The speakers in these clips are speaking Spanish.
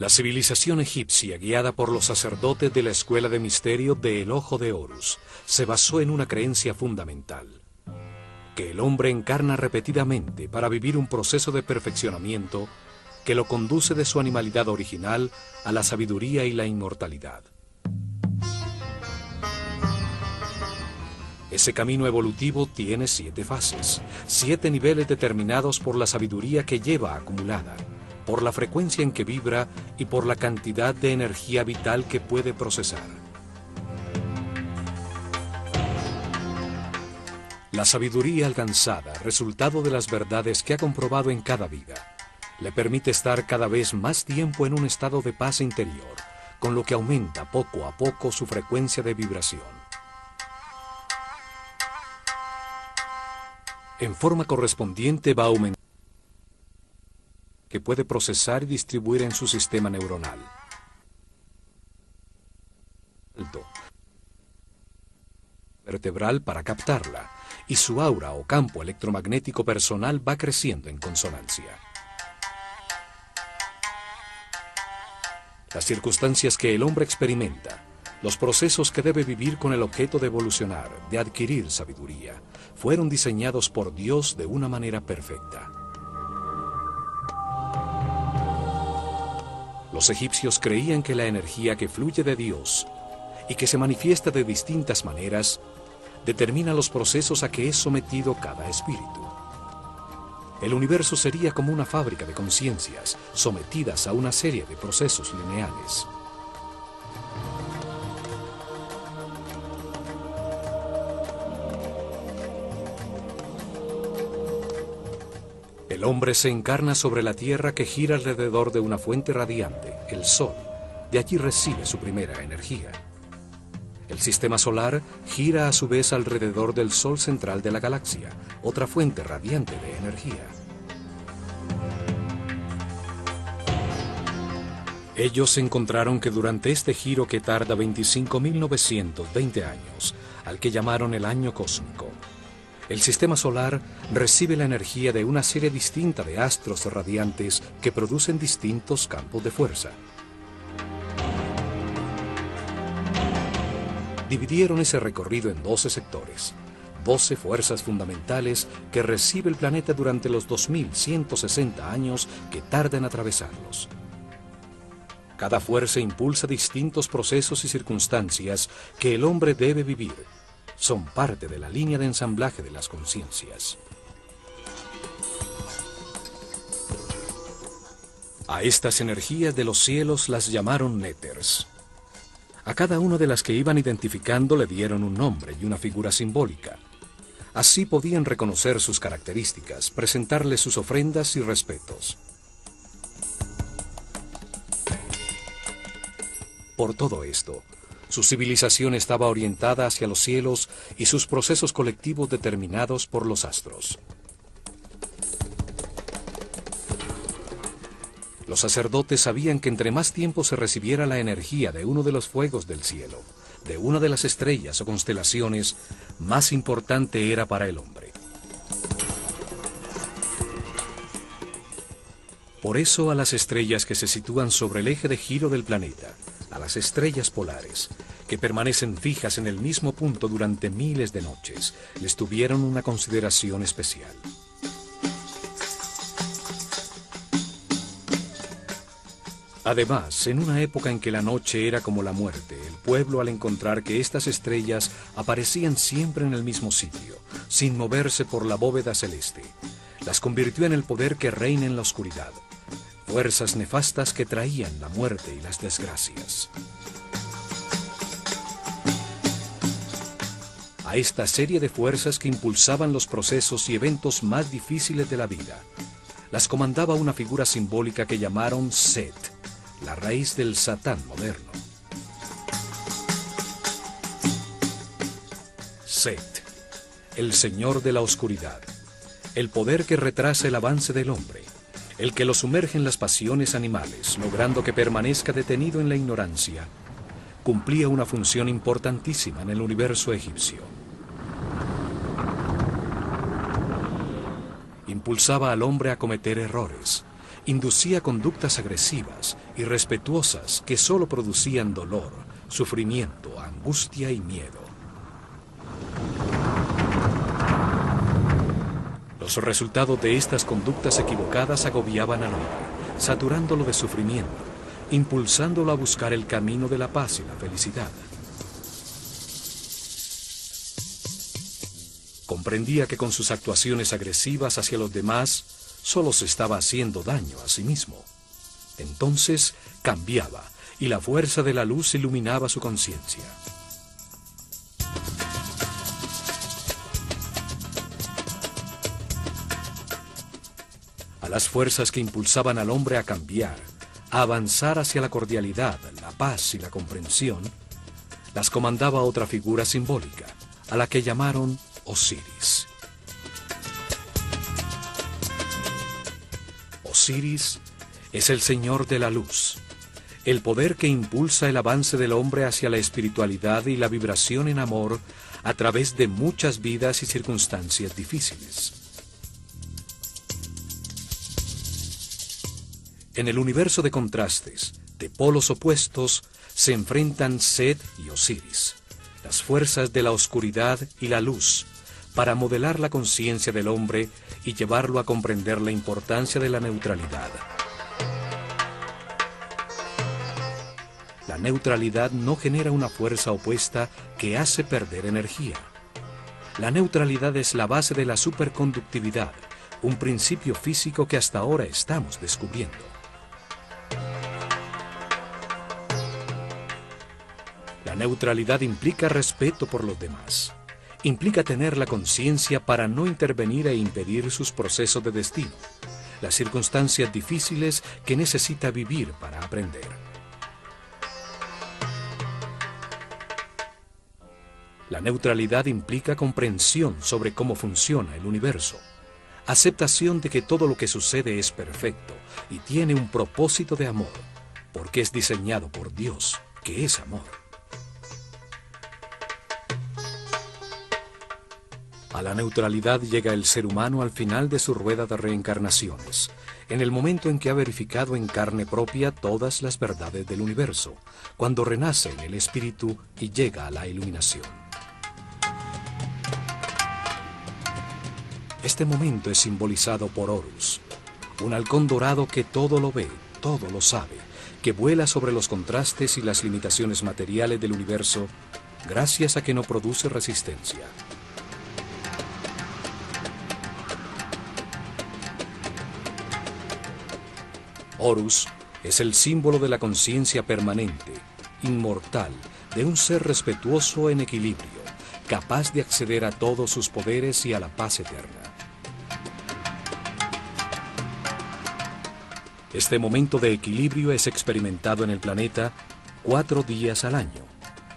La civilización egipcia, guiada por los sacerdotes de la escuela de misterio de El Ojo de Horus, se basó en una creencia fundamental: que el hombre encarna repetidamente para vivir un proceso de perfeccionamiento que lo conduce de su animalidad original a la sabiduría y la inmortalidad. Ese camino evolutivo tiene 7 fases, 7 niveles determinados por la sabiduría que lleva acumulada, por la frecuencia en que vibra y por la cantidad de energía vital que puede procesar. La sabiduría alcanzada, resultado de las verdades que ha comprobado en cada vida, le permite estar cada vez más tiempo en un estado de paz interior, con lo que aumenta poco a poco su frecuencia de vibración. En forma correspondiente va aumentando que puede procesar y distribuir en su sistema neuronal. Vertebral para captarla, y su aura o campo electromagnético personal va creciendo en consonancia. Las circunstancias que el hombre experimenta, los procesos que debe vivir con el objeto de evolucionar, de adquirir sabiduría, fueron diseñados por Dios de una manera perfecta. Los egipcios creían que la energía que fluye de Dios y que se manifiesta de distintas maneras determina los procesos a que es sometido cada espíritu. El universo sería como una fábrica de conciencias sometidas a una serie de procesos lineales. El hombre se encarna sobre la tierra que gira alrededor de una fuente radiante, el Sol. De allí recibe su primera energía. El sistema solar gira a su vez alrededor del Sol central de la galaxia, otra fuente radiante de energía. Ellos encontraron que durante este giro que tarda 25.920 años, al que llamaron el año cósmico, el sistema solar recibe la energía de una serie distinta de astros radiantes que producen distintos campos de fuerza. Dividieron ese recorrido en 12 sectores, 12 fuerzas fundamentales que recibe el planeta durante los 2160 años que tarda en atravesarlos. Cada fuerza impulsa distintos procesos y circunstancias que el hombre debe vivir. Son parte de la línea de ensamblaje de las conciencias. A estas energías de los cielos las llamaron néters. A cada una de las que iban identificando le dieron un nombre y una figura simbólica. Así podían reconocer sus características, presentarles sus ofrendas y respetos. Por todo esto, su civilización estaba orientada hacia los cielos y sus procesos colectivos determinados por los astros. Los sacerdotes sabían que entre más tiempo se recibiera la energía de uno de los fuegos del cielo, de una de las estrellas o constelaciones, más importante era para el hombre. Por eso a las estrellas que se sitúan sobre el eje de giro del planeta, a las estrellas polares, que permanecen fijas en el mismo punto durante miles de noches, les tuvieron una consideración especial. Además, en una época en que la noche era como la muerte, el pueblo, al encontrar que estas estrellas aparecían siempre en el mismo sitio, sin moverse por la bóveda celeste, las convirtió en el poder que reina en la oscuridad, fuerzas nefastas que traían la muerte y las desgracias. A esta serie de fuerzas que impulsaban los procesos y eventos más difíciles de la vida, las comandaba una figura simbólica que llamaron Set, la raíz del Satán moderno. Set, el señor de la oscuridad, el poder que retrasa el avance del hombre, el que lo sumerge en las pasiones animales, logrando que permanezca detenido en la ignorancia, cumplía una función importantísima en el universo egipcio. Impulsaba al hombre a cometer errores, inducía conductas agresivas, irrespetuosas, que solo producían dolor, sufrimiento, angustia y miedo. Los resultados de estas conductas equivocadas agobiaban al hombre, saturándolo de sufrimiento, impulsándolo a buscar el camino de la paz y la felicidad. Comprendía que con sus actuaciones agresivas hacia los demás, solo se estaba haciendo daño a sí mismo. Entonces cambiaba, y la fuerza de la luz iluminaba su conciencia. A las fuerzas que impulsaban al hombre a cambiar, a avanzar hacia la cordialidad, la paz y la comprensión, las comandaba otra figura simbólica, a la que llamaron Osiris. Osiris es el Señor de la Luz, el poder que impulsa el avance del hombre hacia la espiritualidad y la vibración en amor a través de muchas vidas y circunstancias difíciles. En el universo de contrastes, de polos opuestos, se enfrentan Set y Osiris, las fuerzas de la oscuridad y la luz, para modelar la conciencia del hombre y llevarlo a comprender la importancia de la neutralidad. La neutralidad no genera una fuerza opuesta que hace perder energía. La neutralidad es la base de la superconductividad, un principio físico que hasta ahora estamos descubriendo. La neutralidad implica respeto por los demás. Implica tener la conciencia para no intervenir e impedir sus procesos de destino, las circunstancias difíciles que necesita vivir para aprender. La neutralidad implica comprensión sobre cómo funciona el universo, aceptación de que todo lo que sucede es perfecto y tiene un propósito de amor, porque es diseñado por Dios, que es amor. A la neutralidad llega el ser humano al final de su rueda de reencarnaciones, en el momento en que ha verificado en carne propia todas las verdades del universo, cuando renace en el espíritu y llega a la iluminación. Este momento es simbolizado por Horus, un halcón dorado que todo lo ve, todo lo sabe, que vuela sobre los contrastes y las limitaciones materiales del universo, gracias a que no produce resistencia. Horus es el símbolo de la conciencia permanente, inmortal, de un ser respetuoso en equilibrio, capaz de acceder a todos sus poderes y a la paz eterna. Este momento de equilibrio es experimentado en el planeta 4 días al año,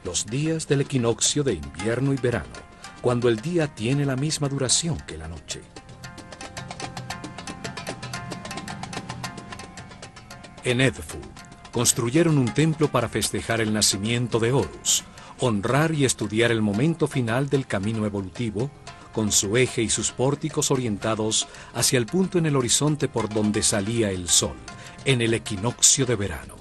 los días del equinoccio de invierno y verano, cuando el día tiene la misma duración que la noche. En Edfu, construyeron un templo para festejar el nacimiento de Horus, honrar y estudiar el momento final del camino evolutivo, con su eje y sus pórticos orientados hacia el punto en el horizonte por donde salía el sol, en el equinoccio de verano.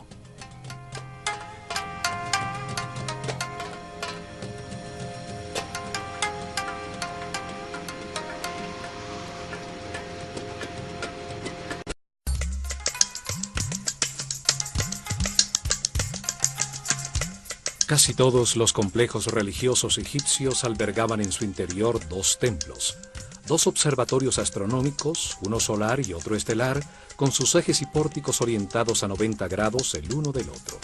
Casi todos los complejos religiosos egipcios albergaban en su interior 2 templos, 2 observatorios astronómicos, uno solar y otro estelar, con sus ejes y pórticos orientados a 90 grados el uno del otro.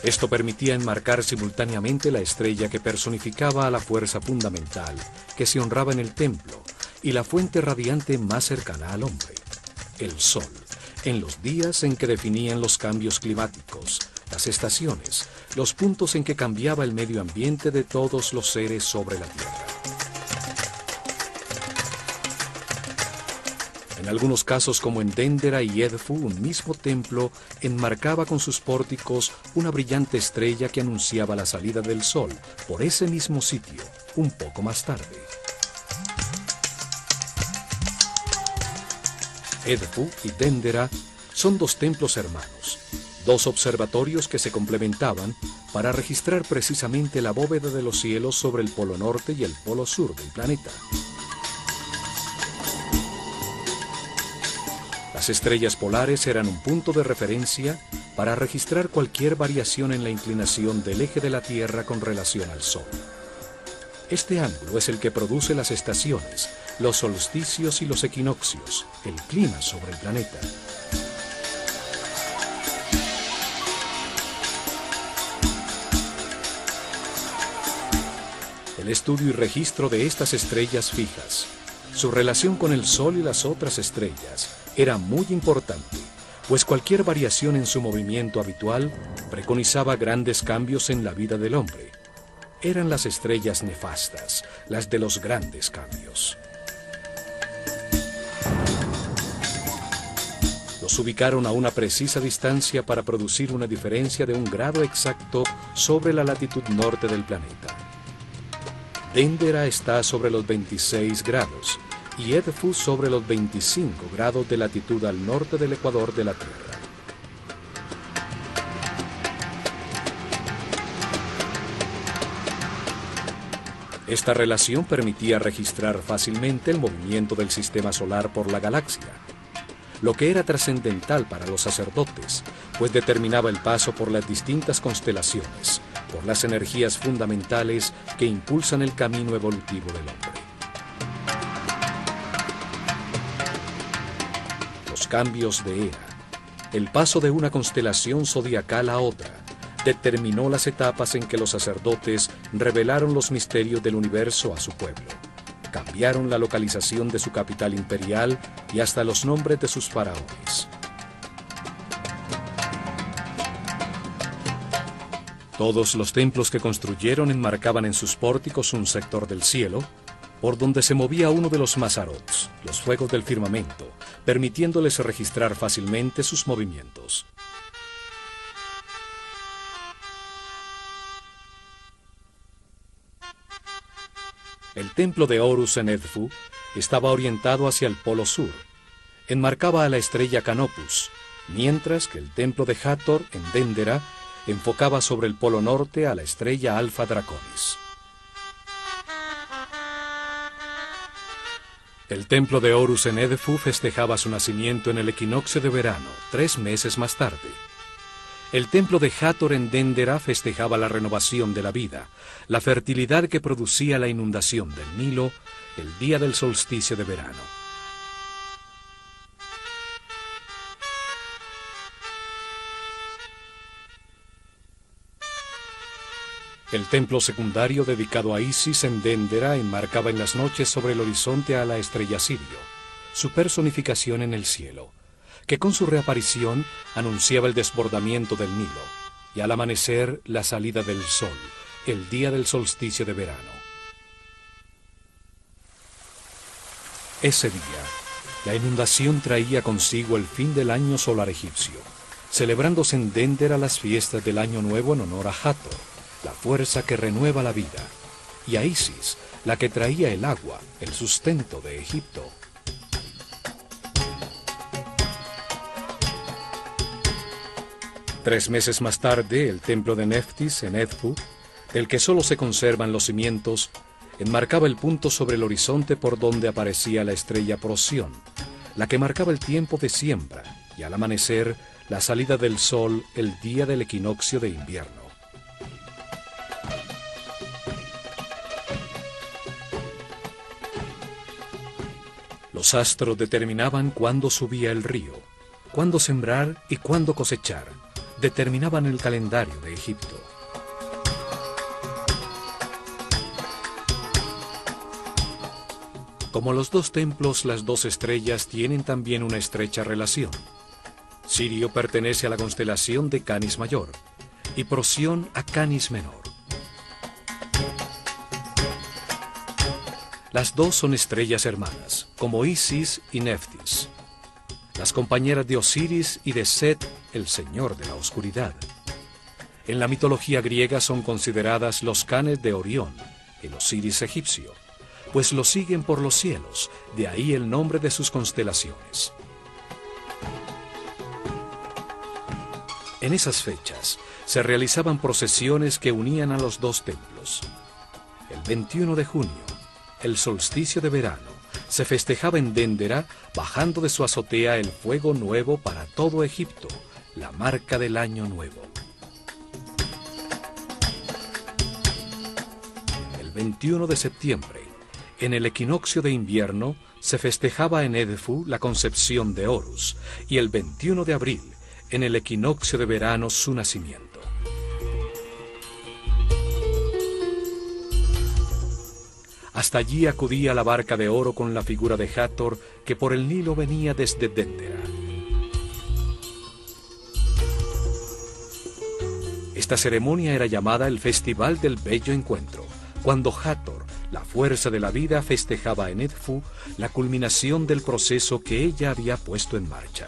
Esto permitía enmarcar simultáneamente la estrella que personificaba a la fuerza fundamental que se honraba en el templo y la fuente radiante más cercana al hombre, el Sol, en los días en que definían los cambios climáticos, las estaciones, los puntos en que cambiaba el medio ambiente de todos los seres sobre la Tierra. En algunos casos, como en Dendera y Edfu, un mismo templo enmarcaba con sus pórticos una brillante estrella que anunciaba la salida del sol por ese mismo sitio, un poco más tarde. Edfu y Dendera son dos templos hermanos, dos observatorios que se complementaban para registrar precisamente la bóveda de los cielos sobre el polo norte y el polo sur del planeta. Las estrellas polares eran un punto de referencia para registrar cualquier variación en la inclinación del eje de la Tierra con relación al Sol. Este ángulo es el que produce las estaciones, los solsticios y los equinoccios, el clima sobre el planeta. El estudio y registro de estas estrellas fijas, su relación con el Sol y las otras estrellas, era muy importante, pues cualquier variación en su movimiento habitual preconizaba grandes cambios en la vida del hombre. Eran las estrellas nefastas, las de los grandes cambios. Los ubicaron a una precisa distancia para producir una diferencia de 1 grado exacto sobre la latitud norte del planeta. Dendera está sobre los 26 grados y Edfu sobre los 25 grados de latitud al norte del ecuador de la Tierra. Esta relación permitía registrar fácilmente el movimiento del sistema solar por la galaxia, lo que era trascendental para los sacerdotes, pues determinaba el paso por las distintas constelaciones, por las energías fundamentales que impulsan el camino evolutivo del hombre. Los cambios de era, el paso de una constelación zodiacal a otra, determinó las etapas en que los sacerdotes revelaron los misterios del universo a su pueblo. Cambiaron la localización de su capital imperial y hasta los nombres de sus faraones. Todos los templos que construyeron enmarcaban en sus pórticos un sector del cielo, por donde se movía uno de los mazarots, los fuegos del firmamento, permitiéndoles registrar fácilmente sus movimientos. El templo de Horus en Edfu estaba orientado hacia el polo sur, enmarcaba a la estrella Canopus, mientras que el templo de Hathor en Dendera enfocaba sobre el polo norte a la estrella Alpha Draconis. El templo de Horus en Edfu festejaba su nacimiento en el equinoccio de verano, 3 meses más tarde. El templo de Hathor en Dendera festejaba la renovación de la vida, la fertilidad que producía la inundación del Nilo el día del solsticio de verano. El templo secundario dedicado a Isis en Dendera enmarcaba en las noches sobre el horizonte a la estrella Sirio, su personificación en el cielo, que con su reaparición anunciaba el desbordamiento del Nilo, y al amanecer la salida del sol, el día del solsticio de verano. Ese día, la inundación traía consigo el fin del año solar egipcio, celebrándose en Dendera las fiestas del Año Nuevo en honor a Hathor, la fuerza que renueva la vida, y a Isis, la que traía el agua, el sustento de Egipto. Tres meses más tarde, el templo de Neftis en Edfu, del que solo se conservan los cimientos, enmarcaba el punto sobre el horizonte por donde aparecía la estrella Procyon, la que marcaba el tiempo de siembra, y al amanecer, la salida del sol el día del equinoccio de invierno. Los astros determinaban cuándo subía el río, cuándo sembrar y cuándo cosechar. Determinaban el calendario de Egipto. Como los dos templos, las dos estrellas tienen también una estrecha relación. Sirio pertenece a la constelación de Canis Mayor y Procyon a Canis Menor. Las dos son estrellas hermanas, como Isis y Neftis, las compañeras de Osiris y de Set, el señor de la oscuridad. En la mitología griega son consideradas los canes de Orión, el Osiris egipcio, pues lo siguen por los cielos, de ahí el nombre de sus constelaciones. En esas fechas se realizaban procesiones que unían a los dos templos. El 21 de junio, el solsticio de verano, se festejaba en Déndera, bajando de su azotea el fuego nuevo para todo Egipto, la marca del año nuevo. El 21 de septiembre, en el equinoccio de invierno, se festejaba en Edfu la concepción de Horus, y el 21 de abril, en el equinoccio de verano, su nacimiento. Hasta allí acudía la barca de oro con la figura de Hathor, que por el Nilo venía desde Déndera. Esta ceremonia era llamada el Festival del Bello Encuentro, cuando Hathor, la fuerza de la vida, festejaba en Edfu la culminación del proceso que ella había puesto en marcha.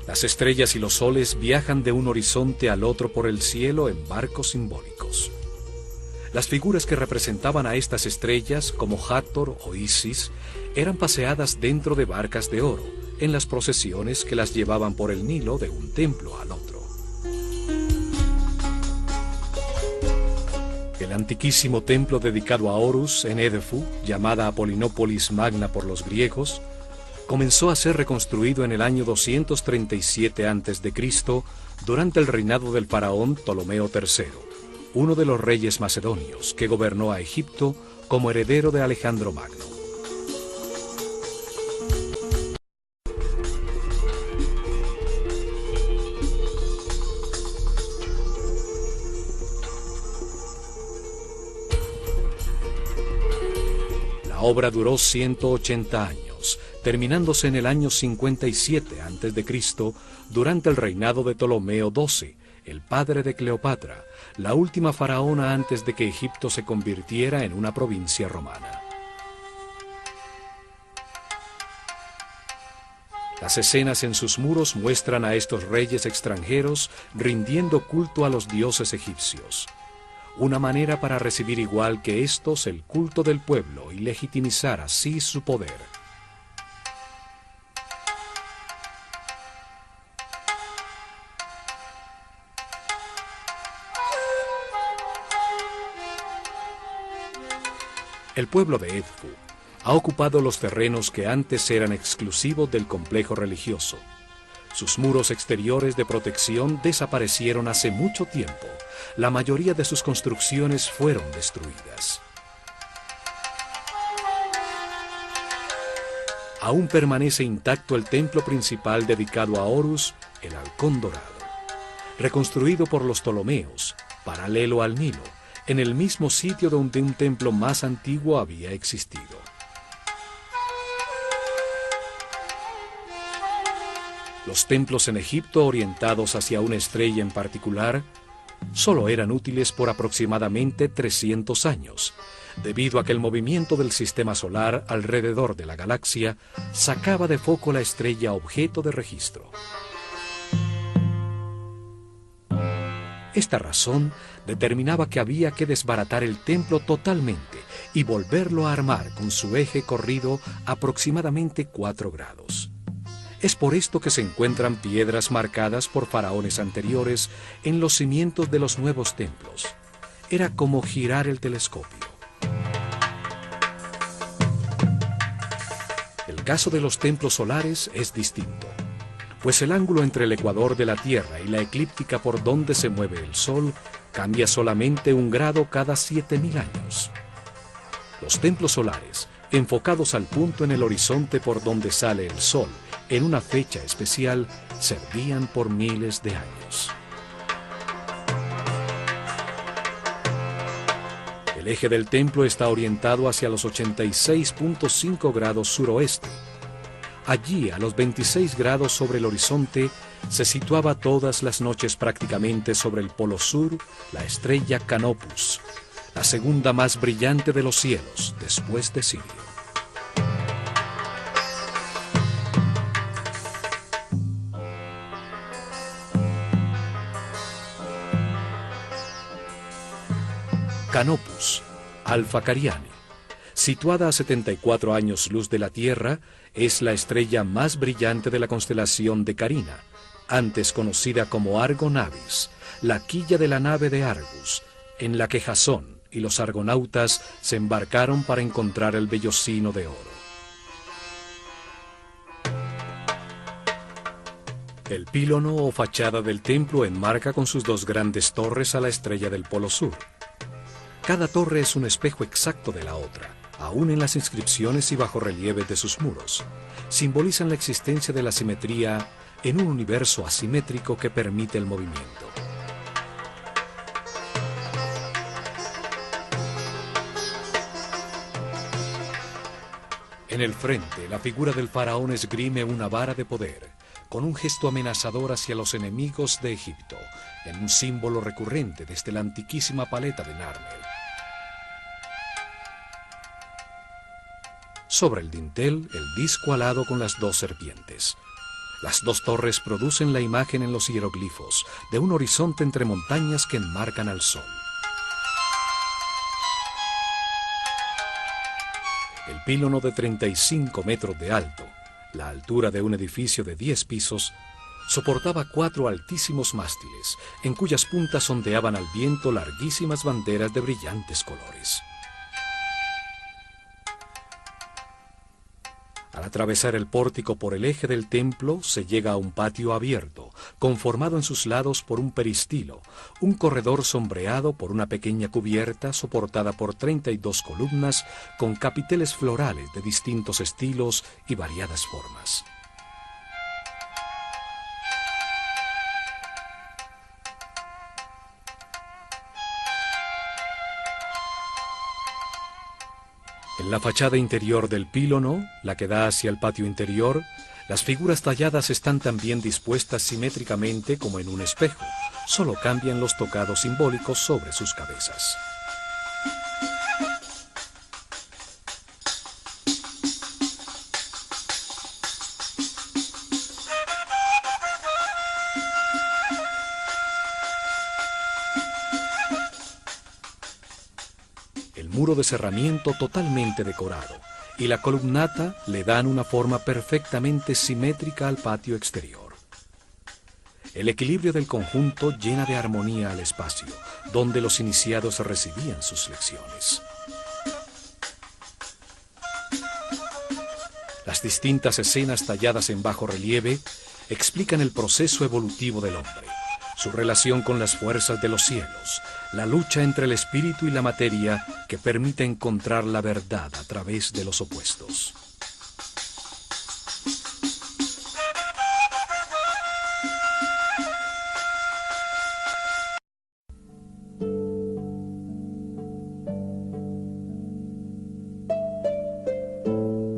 Las estrellas y los soles viajan de un horizonte al otro por el cielo en barcos simbólicos. Las figuras que representaban a estas estrellas, como Hathor o Isis, eran paseadas dentro de barcas de oro, en las procesiones que las llevaban por el Nilo de un templo al otro. El antiquísimo templo dedicado a Horus en Edfu, llamada Apolinópolis Magna por los griegos, comenzó a ser reconstruido en el año 237 a.C., durante el reinado del faraón Ptolomeo III, uno de los reyes macedonios que gobernó a Egipto como heredero de Alejandro Magno. La obra duró 180 años, terminándose en el año 57 a.C., durante el reinado de Ptolomeo XII, el padre de Cleopatra, la última faraona antes de que Egipto se convirtiera en una provincia romana. Las escenas en sus muros muestran a estos reyes extranjeros rindiendo culto a los dioses egipcios, una manera para recibir igual que estos el culto del pueblo y legitimizar así su poder. El pueblo de Edfu ha ocupado los terrenos que antes eran exclusivos del complejo religioso. Sus muros exteriores de protección desaparecieron hace mucho tiempo. La mayoría de sus construcciones fueron destruidas. Aún permanece intacto el templo principal dedicado a Horus, el Halcón Dorado, reconstruido por los Ptolomeos, paralelo al Nilo, en el mismo sitio donde un templo más antiguo había existido. Los templos en Egipto orientados hacia una estrella en particular solo eran útiles por aproximadamente 300 años, debido a que el movimiento del sistema solar alrededor de la galaxia sacaba de foco la estrella objeto de registro. Esta razón determinaba que había que desbaratar el templo totalmente y volverlo a armar con su eje corrido aproximadamente 4 grados. Es por esto que se encuentran piedras marcadas por faraones anteriores en los cimientos de los nuevos templos. Era como girar el telescopio. El caso de los templos solares es distinto, pues el ángulo entre el ecuador de la Tierra y la eclíptica por donde se mueve el Sol cambia solamente 1 grado cada 7.000 años. Los templos solares, enfocados al punto en el horizonte por donde sale el Sol, en una fecha especial, servían por miles de años. El eje del templo está orientado hacia los 86.5 grados suroeste. Allí, a los 26 grados sobre el horizonte, se situaba todas las noches prácticamente sobre el polo sur la estrella Canopus, la segunda más brillante de los cielos, después de Sirio. Canopus, Alpha Cariani, Situada a 74 años luz de la Tierra, es la estrella más brillante de la constelación de Carina, antes conocida como Argo Navis, la quilla de la nave de Argus, en la que Jasón y los argonautas se embarcaron para encontrar el vellocino de oro. El pílono o fachada del templo enmarca con sus dos grandes torres a la estrella del Polo Sur. Cada torre es un espejo exacto de la otra, aún en las inscripciones y bajorrelieves de sus muros. Simbolizan la existencia de la simetría en un universo asimétrico que permite el movimiento. En el frente, la figura del faraón esgrime una vara de poder, con un gesto amenazador hacia los enemigos de Egipto, en un símbolo recurrente desde la antiquísima paleta de Narmer. Sobre el dintel, el disco alado con las dos serpientes. Las dos torres producen la imagen en los hieroglifos de un horizonte entre montañas que enmarcan al sol. El pílono de 35 metros de alto, la altura de un edificio de 10 pisos, soportaba 4 altísimos mástiles, en cuyas puntas ondeaban al viento larguísimas banderas de brillantes colores. Al atravesar el pórtico por el eje del templo, se llega a un patio abierto, conformado en sus lados por un peristilo, un corredor sombreado por una pequeña cubierta soportada por 32 columnas con capiteles florales de distintos estilos y variadas formas. En la fachada interior del pílono, la que da hacia el patio interior, las figuras talladas están también dispuestas simétricamente como en un espejo, solo cambian los tocados simbólicos sobre sus cabezas. Muro de cerramiento totalmente decorado, y la columnata le dan una forma perfectamente simétrica al patio exterior. El equilibrio del conjunto llena de armonía al espacio, donde los iniciados recibían sus lecciones. Las distintas escenas talladas en bajo relieve explican el proceso evolutivo del hombre, su relación con las fuerzas de los cielos, la lucha entre el espíritu y la materia que permite encontrar la verdad a través de los opuestos.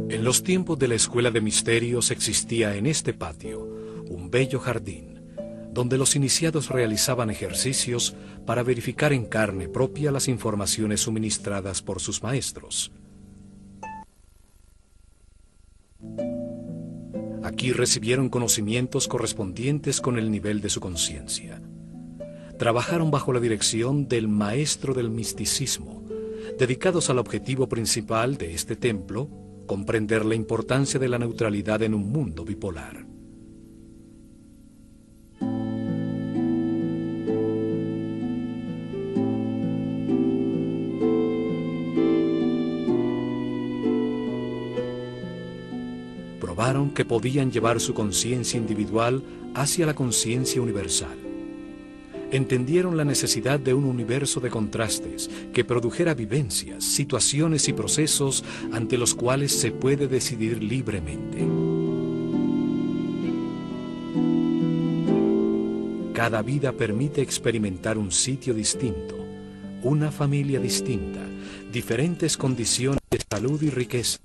En los tiempos de la Escuela de Misterios existía en este patio un bello jardín, donde los iniciados realizaban ejercicios para verificar en carne propia las informaciones suministradas por sus maestros. Aquí recibieron conocimientos correspondientes con el nivel de su conciencia. Trabajaron bajo la dirección del maestro del misticismo, dedicados al objetivo principal de este templo, comprender la importancia de la neutralidad en un mundo bipolar. Probaron que podían llevar su conciencia individual hacia la conciencia universal. Entendieron la necesidad de un universo de contrastes que produjera vivencias, situaciones y procesos ante los cuales se puede decidir libremente. Cada vida permite experimentar un sitio distinto, una familia distinta, diferentes condiciones de salud y riqueza.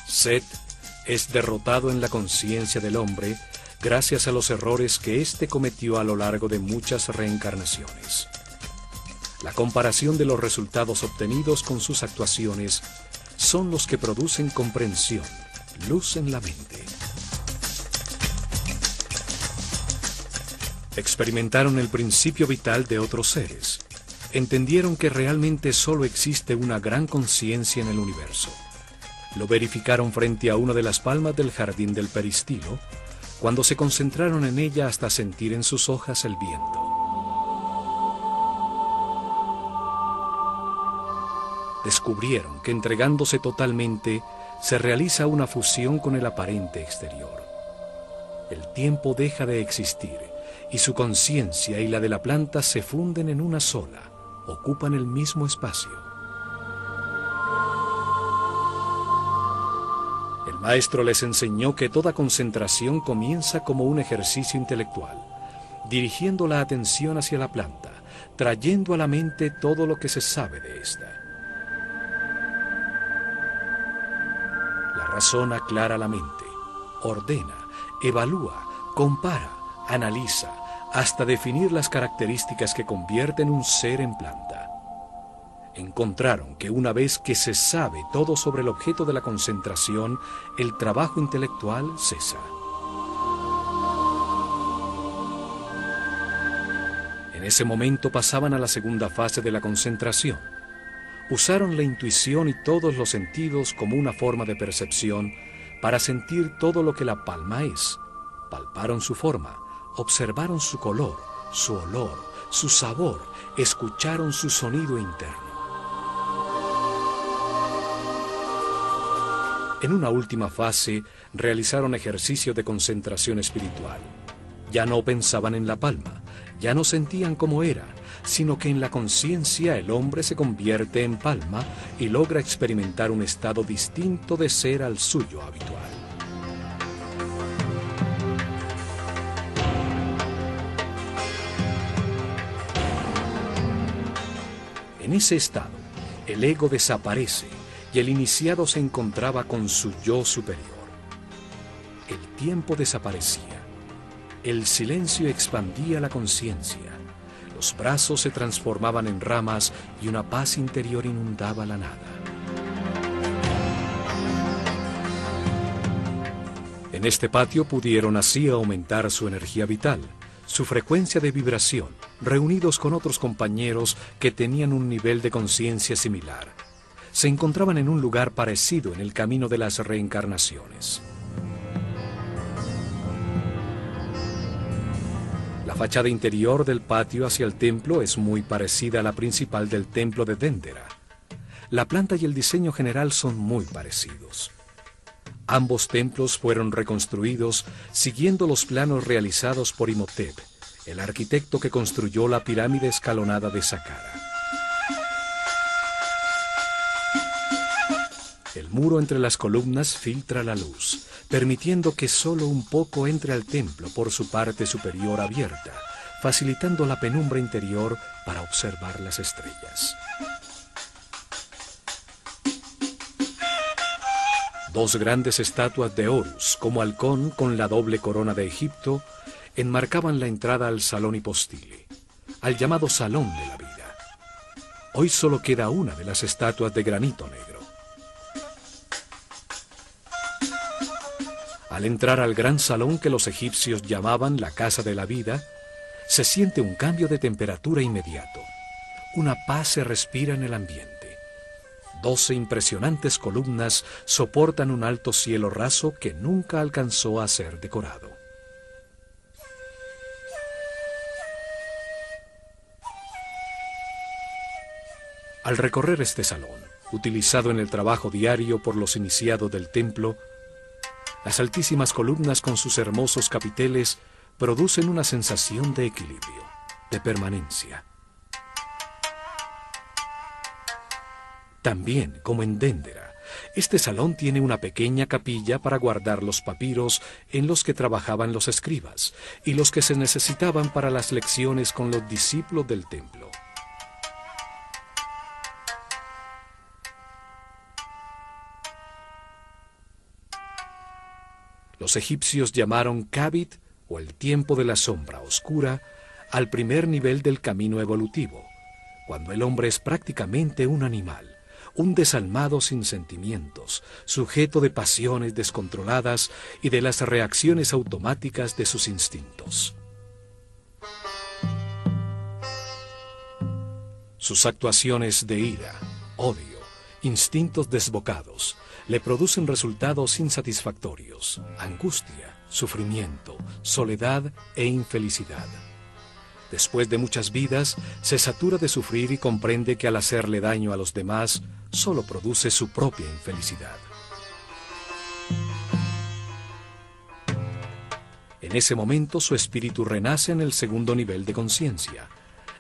Set es derrotado en la conciencia del hombre gracias a los errores que éste cometió a lo largo de muchas reencarnaciones. La comparación de los resultados obtenidos con sus actuaciones son los que producen comprensión, luz en la mente. Experimentaron el principio vital de otros seres. Entendieron que realmente solo existe una gran conciencia en el universo. Lo verificaron frente a una de las palmas del jardín del peristilo, cuando se concentraron en ella hasta sentir en sus hojas el viento. Descubrieron que entregándose totalmente, se realiza una fusión con el aparente exterior. El tiempo deja de existir y su conciencia y la de la planta se funden en una sola, ocupan el mismo espacio. El maestro les enseñó que toda concentración comienza como un ejercicio intelectual, dirigiendo la atención hacia la planta, trayendo a la mente todo lo que se sabe de esta. La razón aclara la mente, ordena, evalúa, compara, analiza, hasta definir las características que convierten un ser en planta. Encontraron que una vez que se sabe todo sobre el objeto de la concentración, el trabajo intelectual cesa. En ese momento pasaban a la segunda fase de la concentración. Usaron la intuición y todos los sentidos como una forma de percepción para sentir todo lo que la palma es. Palparon su forma, observaron su color, su olor, su sabor, escucharon su sonido interno. En una última fase, realizaron ejercicio de concentración espiritual. Ya no pensaban en la palma, ya no sentían cómo era, sino que en la conciencia el hombre se convierte en palma y logra experimentar un estado distinto de ser al suyo habitual. En ese estado, el ego desaparece y el iniciado se encontraba con su yo superior. El tiempo desaparecía, el silencio expandía la conciencia, los brazos se transformaban en ramas y una paz interior inundaba la nada. En este patio pudieron así aumentar su energía vital, su frecuencia de vibración, reunidos con otros compañeros que tenían un nivel de conciencia similar. Se encontraban en un lugar parecido en el camino de las reencarnaciones. La fachada interior del patio hacia el templo es muy parecida a la principal del templo de Dendera. La planta y el diseño general son muy parecidos. Ambos templos fueron reconstruidos siguiendo los planos realizados por Imhotep, el arquitecto que construyó la pirámide escalonada de Saqqara. El muro entre las columnas filtra la luz, permitiendo que solo un poco entre al templo por su parte superior abierta, facilitando la penumbra interior para observar las estrellas. Dos grandes estatuas de Horus, como halcón con la doble corona de Egipto, enmarcaban la entrada al salón hipostile, al llamado Salón de la Vida. Hoy solo queda una de las estatuas de granito negro. Al entrar al gran salón que los egipcios llamaban la Casa de la Vida, se siente un cambio de temperatura inmediato. Una paz se respira en el ambiente. 12 impresionantes columnas soportan un alto cielo raso que nunca alcanzó a ser decorado. Al recorrer este salón, utilizado en el trabajo diario por los iniciados del templo, las altísimas columnas con sus hermosos capiteles producen una sensación de equilibrio, de permanencia. También, como en Dendera, este salón tiene una pequeña capilla para guardar los papiros en los que trabajaban los escribas y los que se necesitaban para las lecciones con los discípulos del templo. Los egipcios llamaron Kabit, o el tiempo de la sombra oscura, al primer nivel del camino evolutivo, cuando el hombre es prácticamente un animal, un desalmado sin sentimientos, sujeto de pasiones descontroladas y de las reacciones automáticas de sus instintos. Sus actuaciones de ira, odio, instintos desbocados, le producen resultados insatisfactorios, angustia, sufrimiento, soledad e infelicidad. Después de muchas vidas, se satura de sufrir y comprende que al hacerle daño a los demás, solo produce su propia infelicidad. En ese momento su espíritu renace en el segundo nivel de conciencia,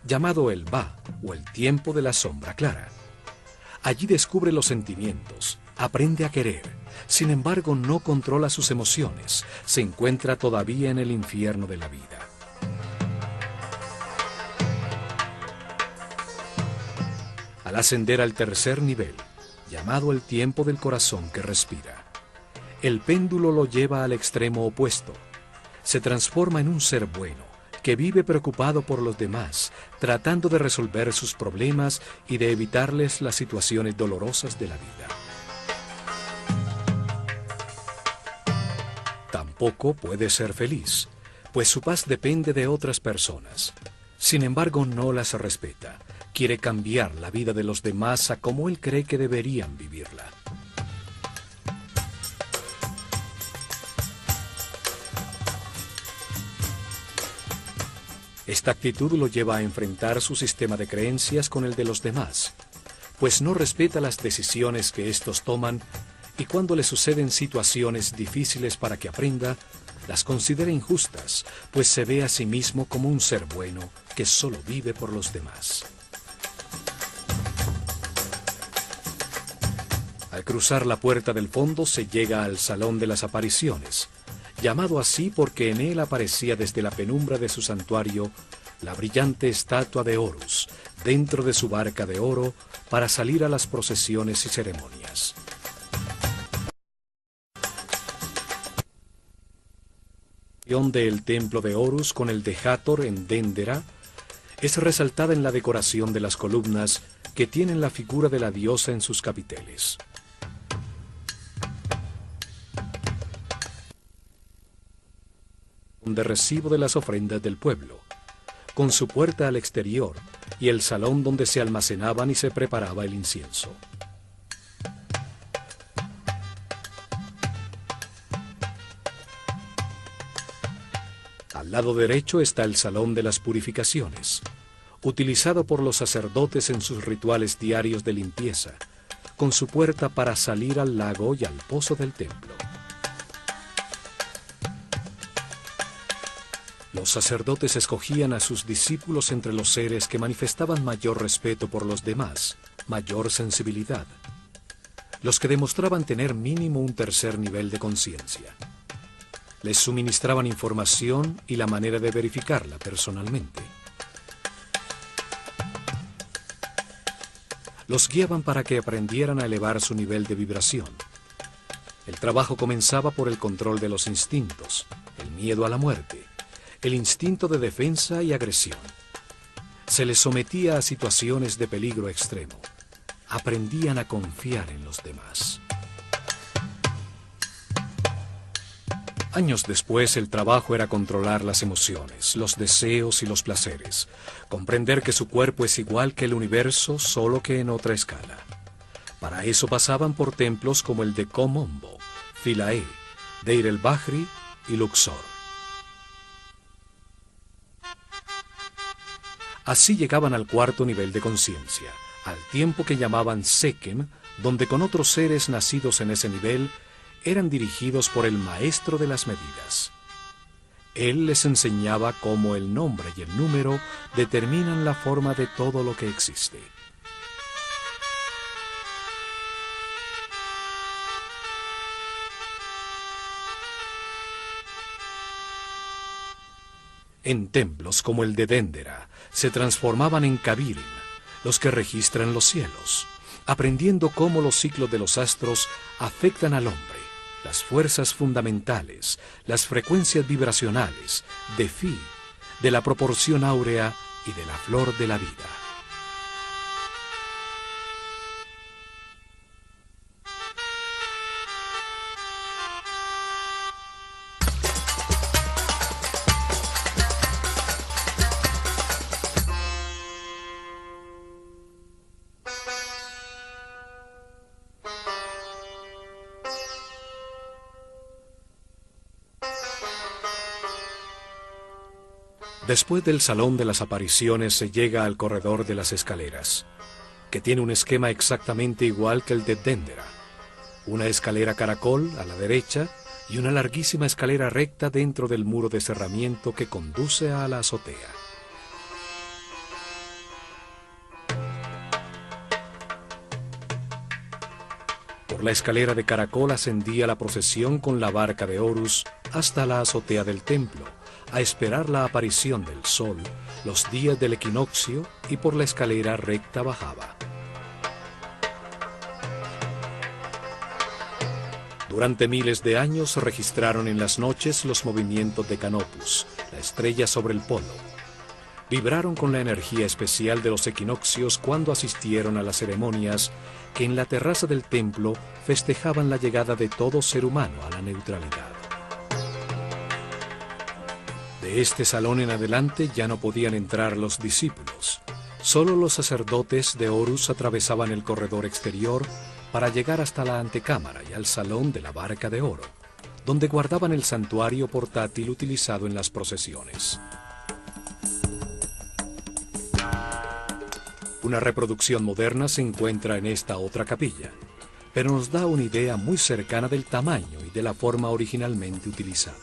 llamado el Ba, o el tiempo de la sombra clara. Allí descubre los sentimientos, aprende a querer, sin embargo no controla sus emociones, se encuentra todavía en el infierno de la vida. Al ascender al tercer nivel, llamado el tiempo del corazón que respira, el péndulo lo lleva al extremo opuesto. Se transforma en un ser bueno, que vive preocupado por los demás, tratando de resolver sus problemas y de evitarles las situaciones dolorosas de la vida. Tampoco puede ser feliz, pues su paz depende de otras personas. Sin embargo, no las respeta. Quiere cambiar la vida de los demás a como él cree que deberían vivirla. Esta actitud lo lleva a enfrentar su sistema de creencias con el de los demás, pues no respeta las decisiones que éstos toman y cuando le suceden situaciones difíciles para que aprenda, las considera injustas, pues se ve a sí mismo como un ser bueno que solo vive por los demás. Al cruzar la puerta del fondo se llega al Salón de las Apariciones, llamado así porque en él aparecía desde la penumbra de su santuario la brillante estatua de Horus, dentro de su barca de oro, para salir a las procesiones y ceremonias. La unión del templo de Horus con el de Hathor en Déndera es resaltada en la decoración de las columnas que tienen la figura de la diosa en sus capiteles. De recibo de las ofrendas del pueblo, con su puerta al exterior y el salón donde se almacenaban y se preparaba el incienso. Al lado derecho está el salón de las purificaciones, utilizado por los sacerdotes en sus rituales diarios de limpieza, con su puerta para salir al lago y al pozo del templo. Los sacerdotes escogían a sus discípulos entre los seres que manifestaban mayor respeto por los demás, mayor sensibilidad, los que demostraban tener mínimo un tercer nivel de conciencia. Les suministraban información y la manera de verificarla personalmente. Los guiaban para que aprendieran a elevar su nivel de vibración. El trabajo comenzaba por el control de los instintos, el miedo a la muerte, el instinto de defensa y agresión. Se les sometía a situaciones de peligro extremo. Aprendían a confiar en los demás. Años después, el trabajo era controlar las emociones, los deseos y los placeres, comprender que su cuerpo es igual que el universo, solo que en otra escala. Para eso pasaban por templos como el de Kom-Ombo, Philae, Deir el-Bahri y Luxor. Así llegaban al cuarto nivel de conciencia, al tiempo que llamaban Sekem, donde con otros seres nacidos en ese nivel eran dirigidos por el maestro de las medidas. Él les enseñaba cómo el nombre y el número determinan la forma de todo lo que existe. En templos como el de Déndera, se transformaban en Kabirim, los que registran los cielos, aprendiendo cómo los ciclos de los astros afectan al hombre, las fuerzas fundamentales, las frecuencias vibracionales, de Fi, de la proporción áurea y de la flor de la vida. Después del Salón de las Apariciones se llega al corredor de las escaleras, que tiene un esquema exactamente igual que el de Dendera. Una escalera caracol a la derecha y una larguísima escalera recta dentro del muro de cerramiento que conduce a la azotea. Por la escalera de caracol ascendía la procesión con la barca de Horus hasta la azotea del templo, a esperar la aparición del sol, los días del equinoccio, y por la escalera recta bajaba. Durante miles de años se registraron en las noches los movimientos de Canopus, la estrella sobre el polo. Vibraron con la energía especial de los equinoccios cuando asistieron a las ceremonias que en la terraza del templo festejaban la llegada de todo ser humano a la neutralidad. De este salón en adelante ya no podían entrar los discípulos. Solo los sacerdotes de Horus atravesaban el corredor exterior para llegar hasta la antecámara y al salón de la barca de oro, donde guardaban el santuario portátil utilizado en las procesiones. Una reproducción moderna se encuentra en esta otra capilla, pero nos da una idea muy cercana del tamaño y de la forma originalmente utilizada.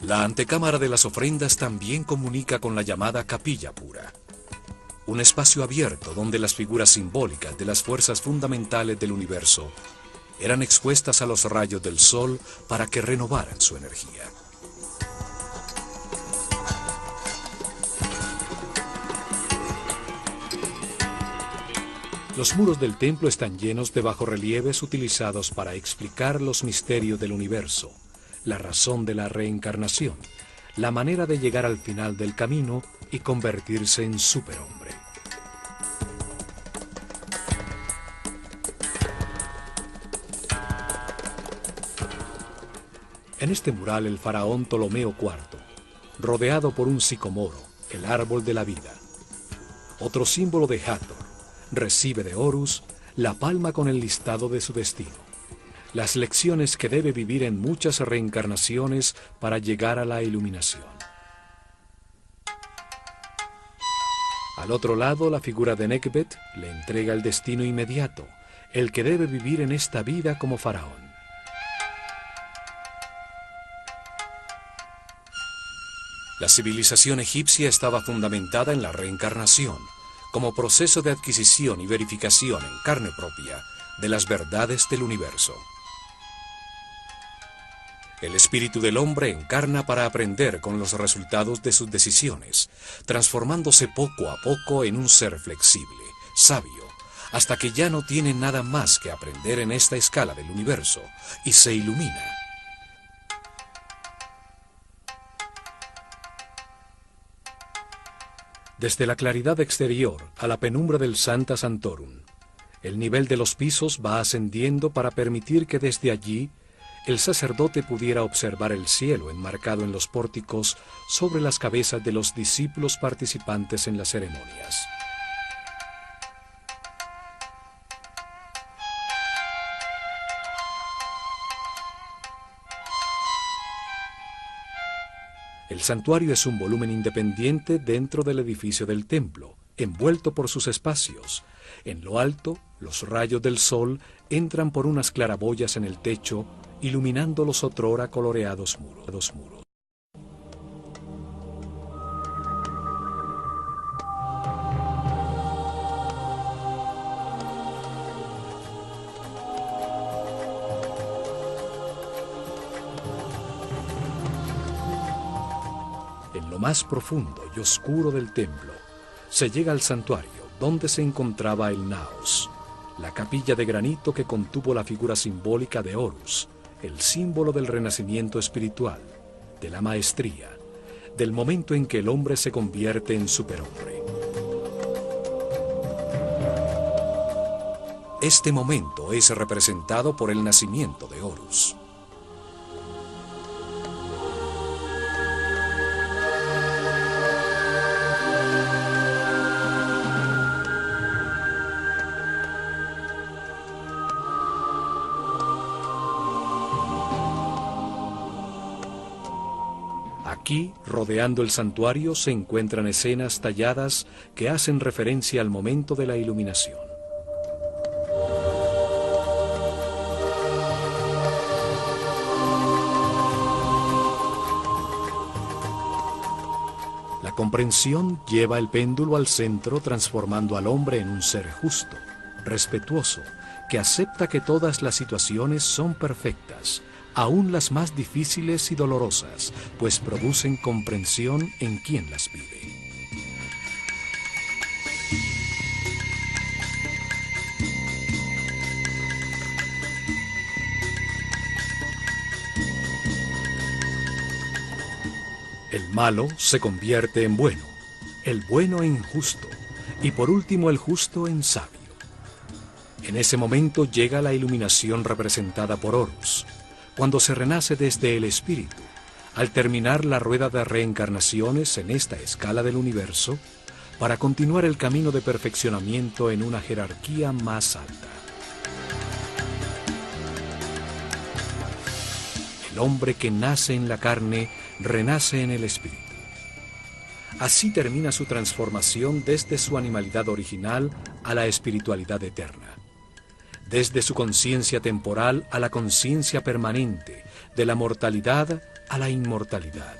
La antecámara de las ofrendas también comunica con la llamada capilla pura, un espacio abierto donde las figuras simbólicas de las fuerzas fundamentales del universo eran expuestas a los rayos del sol para que renovaran su energía. Los muros del templo están llenos de bajorrelieves utilizados para explicar los misterios del universo, la razón de la reencarnación, la manera de llegar al final del camino y convertirse en superhombre. En este mural el faraón Ptolomeo IV, rodeado por un sicomoro, el árbol de la vida. Otro símbolo de Hathor, recibe de Horus la palma con el listado de su destino. Las lecciones que debe vivir en muchas reencarnaciones para llegar a la iluminación. Al otro lado, la figura de Nekhbet le entrega el destino inmediato, el que debe vivir en esta vida como faraón. La civilización egipcia estaba fundamentada en la reencarnación, como proceso de adquisición y verificación en carne propia de las verdades del universo. El espíritu del hombre encarna para aprender con los resultados de sus decisiones, transformándose poco a poco en un ser flexible, sabio, hasta que ya no tiene nada más que aprender en esta escala del universo y se ilumina. Desde la claridad exterior a la penumbra del Sancta Sanctorum, el nivel de los pisos va ascendiendo para permitir que desde allí el sacerdote pudiera observar el cielo enmarcado en los pórticos sobre las cabezas de los discípulos participantes en las ceremonias. El santuario es un volumen independiente dentro del edificio del templo, envuelto por sus espacios. En lo alto, los rayos del sol entran por unas claraboyas en el techo, iluminando los otrora coloreados muros. En lo más profundo y oscuro del templo, se llega al santuario, donde se encontraba el Naos, la capilla de granito que contuvo la figura simbólica de Horus, el símbolo del renacimiento espiritual, de la maestría, del momento en que el hombre se convierte en superhombre. Este momento es representado por el nacimiento de Horus. Aquí, rodeando el santuario, se encuentran escenas talladas que hacen referencia al momento de la iluminación. La comprensión lleva el péndulo al centro, transformando al hombre en un ser justo, respetuoso, que acepta que todas las situaciones son perfectas, aún las más difíciles y dolorosas, pues producen comprensión en quien las vive. El malo se convierte en bueno, el bueno en justo, y por último el justo en sabio. En ese momento llega la iluminación representada por Horus, cuando se renace desde el espíritu, al terminar la rueda de reencarnaciones en esta escala del universo, para continuar el camino de perfeccionamiento en una jerarquía más alta. El hombre que nace en la carne renace en el espíritu. Así termina su transformación desde su animalidad original a la espiritualidad eterna. Desde su conciencia temporal a la conciencia permanente, de la mortalidad a la inmortalidad.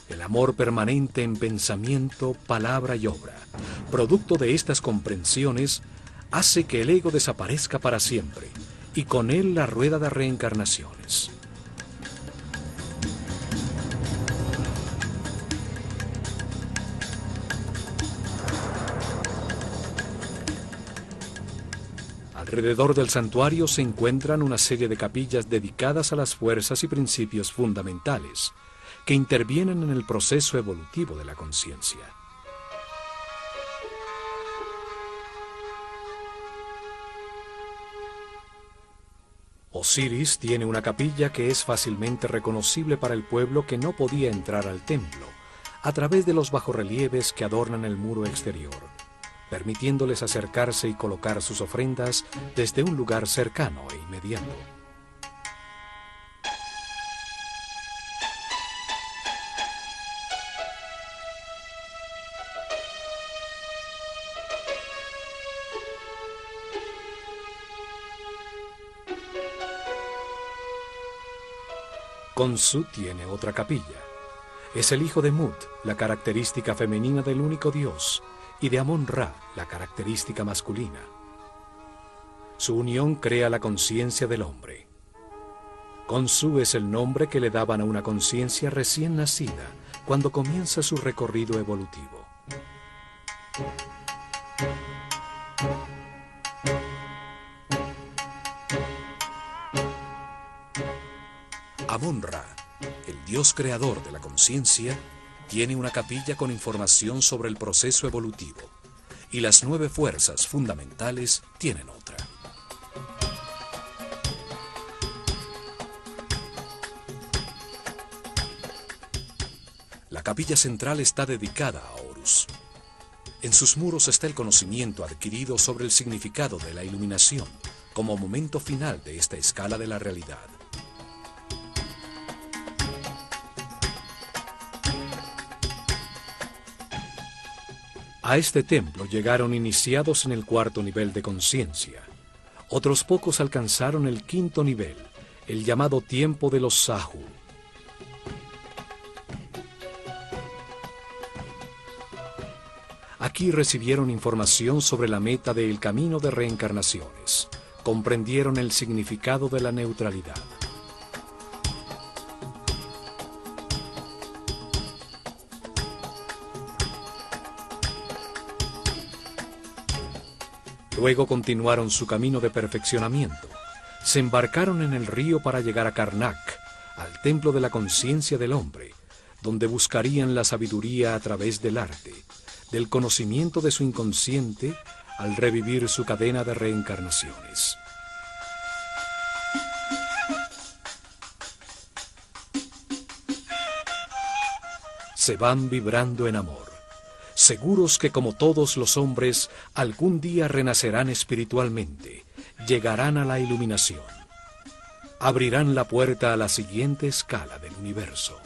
El amor permanente en pensamiento, palabra y obra, producto de estas comprensiones, hace que el ego desaparezca para siempre, y con él la rueda de reencarnaciones. Alrededor del santuario se encuentran una serie de capillas dedicadas a las fuerzas y principios fundamentales que intervienen en el proceso evolutivo de la conciencia. Osiris tiene una capilla que es fácilmente reconocible para el pueblo que no podía entrar al templo, a través de los bajorrelieves que adornan el muro exterior, permitiéndoles acercarse y colocar sus ofrendas desde un lugar cercano e inmediato. Khonsu tiene otra capilla. Es el hijo de Mut, la característica femenina del único Dios, y de Amon-Ra, la característica masculina. Su unión crea la conciencia del hombre. Khonsu es el nombre que le daban a una conciencia recién nacida cuando comienza su recorrido evolutivo. Amon-Ra, el dios creador de la conciencia, tiene una capilla con información sobre el proceso evolutivo, y las 9 fuerzas fundamentales tienen otra. La capilla central está dedicada a Horus. En sus muros está el conocimiento adquirido sobre el significado de la iluminación como momento final de esta escala de la realidad. A este templo llegaron iniciados en el 4º nivel de conciencia. Otros pocos alcanzaron el 5º nivel, el llamado tiempo de los Sahu. Aquí recibieron información sobre la meta del camino de reencarnaciones. Comprendieron el significado de la neutralidad. Luego continuaron su camino de perfeccionamiento. Se embarcaron en el río para llegar a Karnak, al templo de la conciencia del hombre, donde buscarían la sabiduría a través del arte, del conocimiento de su inconsciente, al revivir su cadena de reencarnaciones. Se van vibrando en amor, seguros que como todos los hombres, algún día renacerán espiritualmente, llegarán a la iluminación. abrirán la puerta a la siguiente escala del universo.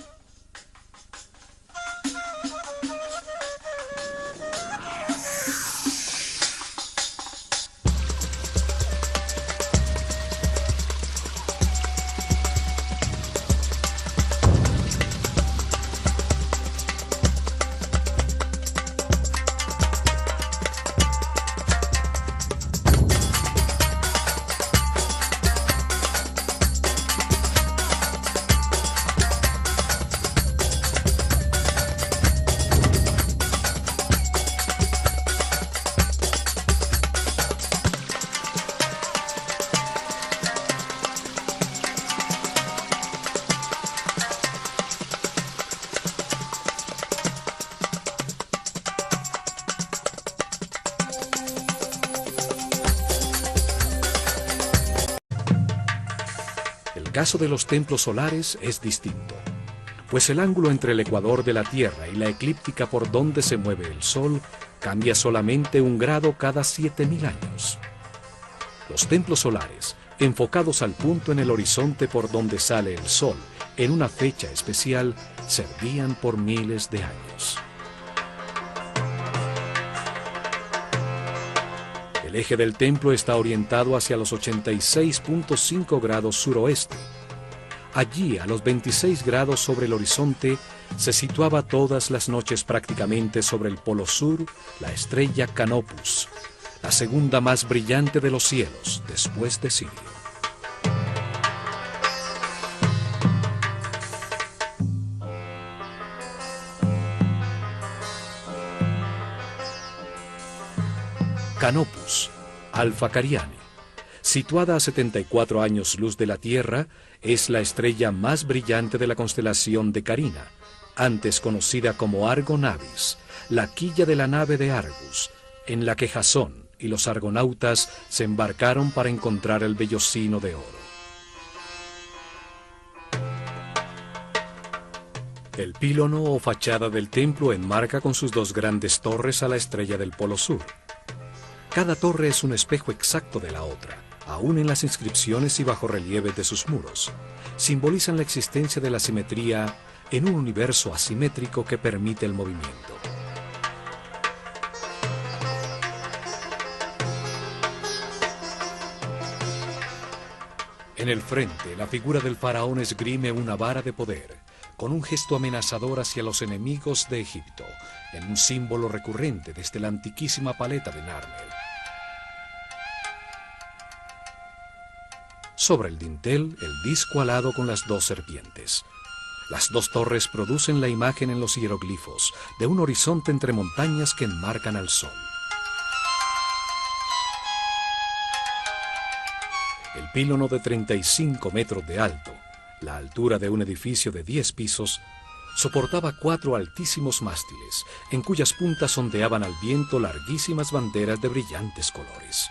El caso de los templos solares es distinto, pues el ángulo entre el ecuador de la Tierra y la eclíptica por donde se mueve el Sol cambia solamente 1 grado cada 7.000 años. Los templos solares, enfocados al punto en el horizonte por donde sale el Sol en una fecha especial, servían por miles de años. El eje del templo está orientado hacia los 86.5 grados suroeste. Allí, a los 26 grados sobre el horizonte, se situaba todas las noches prácticamente sobre el polo sur la estrella Canopus, la segunda más brillante de los cielos, después de Sirio. Canopus, Alpha Cariani, situada a 74 años luz de la Tierra, es la estrella más brillante de la constelación de Carina, antes conocida como Argo Navis, la quilla de la nave de Argus, en la que Jasón y los argonautas se embarcaron para encontrar el vellocino de oro. El pílono o fachada del templo enmarca con sus 2 grandes torres a la estrella del Polo Sur. Cada torre es un espejo exacto de la otra, aún en las inscripciones y bajorrelieves de sus muros. Simbolizan la existencia de la simetría en un universo asimétrico que permite el movimiento. En el frente, la figura del faraón esgrime una vara de poder, con un gesto amenazador hacia los enemigos de Egipto, en un símbolo recurrente desde la antiquísima paleta de Narmer. Sobre el dintel, el disco alado con las 2 serpientes. Las 2 torres producen la imagen en los hieroglifos de un horizonte entre montañas que enmarcan al sol. El pílono de 35 metros de alto, la altura de un edificio de 10 pisos, soportaba 4 altísimos mástiles, en cuyas puntas ondeaban al viento larguísimas banderas de brillantes colores.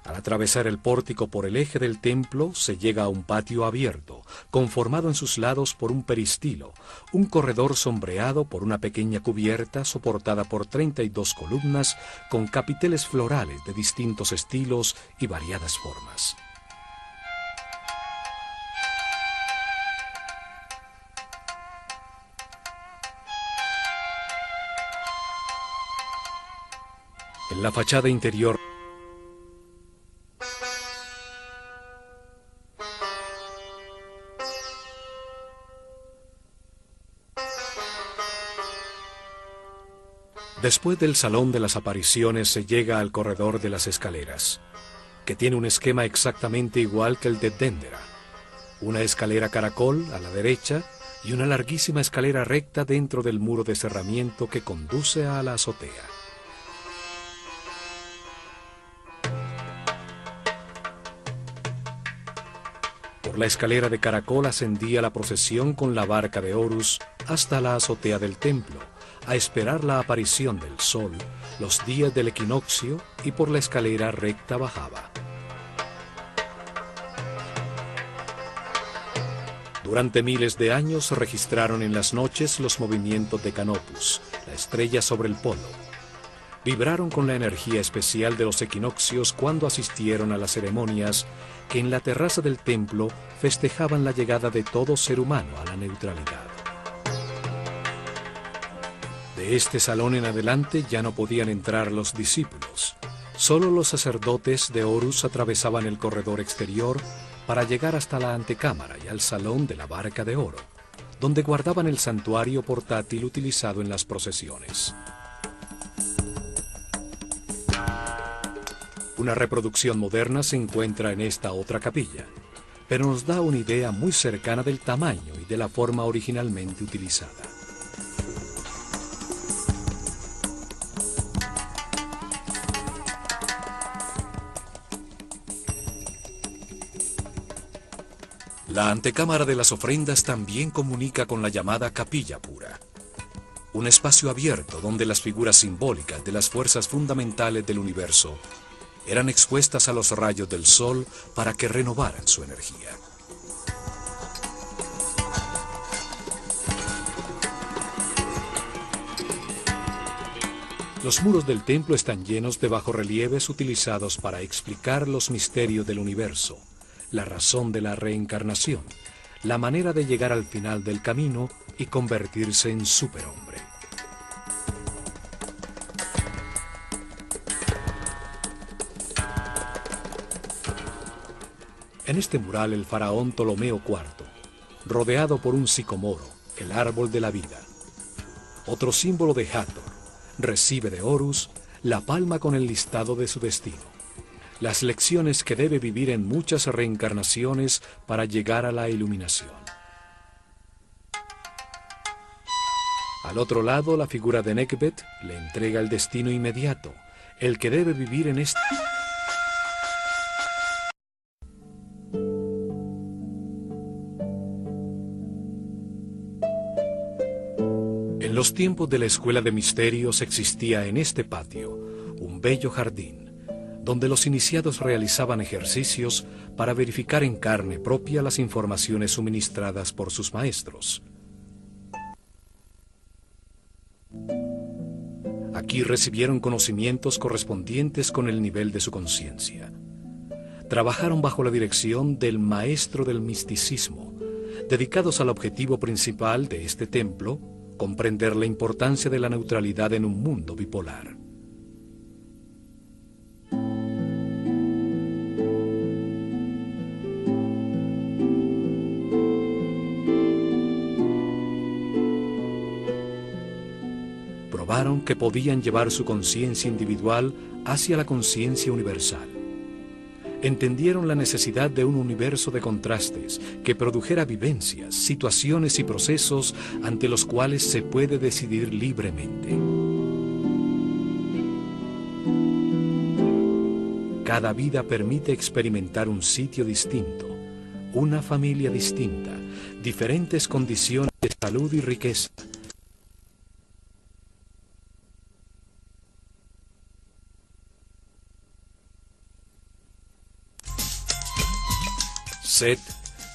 Al atravesar el pórtico por el eje del templo, se llega a un patio abierto, conformado en sus lados por un peristilo, un corredor sombreado por una pequeña cubierta soportada por 32 columnas con capiteles florales de distintos estilos y variadas formas. En la fachada interior, después del Salón de las Apariciones se llega al corredor de las escaleras, que tiene un esquema exactamente igual que el de Dendera. Una escalera caracol a la derecha y una larguísima escalera recta dentro del muro de cerramiento que conduce a la azotea. Por la escalera de caracol ascendía la procesión con la barca de Horus hasta la azotea del templo, a esperar la aparición del sol, los días del equinoccio, y por la escalera recta bajaba. Durante miles de años se registraron en las noches los movimientos de Canopus, la estrella sobre el polo. Vibraron con la energía especial de los equinoccios cuando asistieron a las ceremonias que en la terraza del templo festejaban la llegada de todo ser humano a la neutralidad. De este salón en adelante ya no podían entrar los discípulos. Solo los sacerdotes de Horus atravesaban el corredor exterior para llegar hasta la antecámara y al salón de la barca de oro, donde guardaban el santuario portátil utilizado en las procesiones. Una reproducción moderna se encuentra en esta otra capilla, pero nos da una idea muy cercana del tamaño y de la forma originalmente utilizada. La antecámara de las ofrendas también comunica con la llamada Capilla Pura, un espacio abierto donde las figuras simbólicas de las fuerzas fundamentales del universo eran expuestas a los rayos del sol para que renovaran su energía. Los muros del templo están llenos de bajorrelieves utilizados para explicar los misterios del universo, la razón de la reencarnación, la manera de llegar al final del camino y convertirse en superhombre. En este mural el faraón Ptolomeo IV, rodeado por un sicomoro, el árbol de la vida. Otro símbolo de Hathor, recibe de Horus la palma con el listado de su destino, las lecciones que debe vivir en muchas reencarnaciones para llegar a la iluminación. Al otro lado, la figura de Nekhbet le entrega el destino inmediato, el que debe vivir en este... En los tiempos de la Escuela de Misterios existía en este patio un bello jardín, donde los iniciados realizaban ejercicios para verificar en carne propia las informaciones suministradas por sus maestros. Aquí recibieron conocimientos correspondientes con el nivel de su conciencia. Trabajaron bajo la dirección del maestro del misticismo, dedicados al objetivo principal de este templo, comprender la importancia de la neutralidad en un mundo bipolar. Probaron que podían llevar su conciencia individual hacia la conciencia universal. Entendieron la necesidad de un universo de contrastes que produjera vivencias, situaciones y procesos ante los cuales se puede decidir libremente. Cada vida permite experimentar un sitio distinto, una familia distinta, diferentes condiciones de salud y riqueza. Set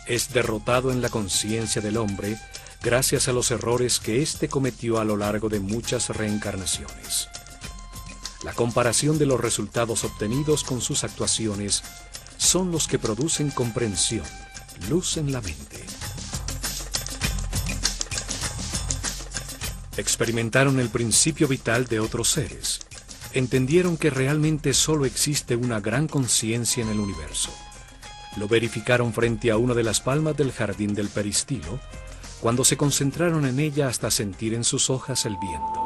es derrotado en la conciencia del hombre gracias a los errores que éste cometió a lo largo de muchas reencarnaciones. La comparación de los resultados obtenidos con sus actuaciones son los que producen comprensión, luz en la mente. Experimentaron el principio vital de otros seres. Entendieron que realmente solo existe una gran conciencia en el universo. Lo verificaron frente a una de las palmas del jardín del peristilo, cuando se concentraron en ella hasta sentir en sus hojas el viento.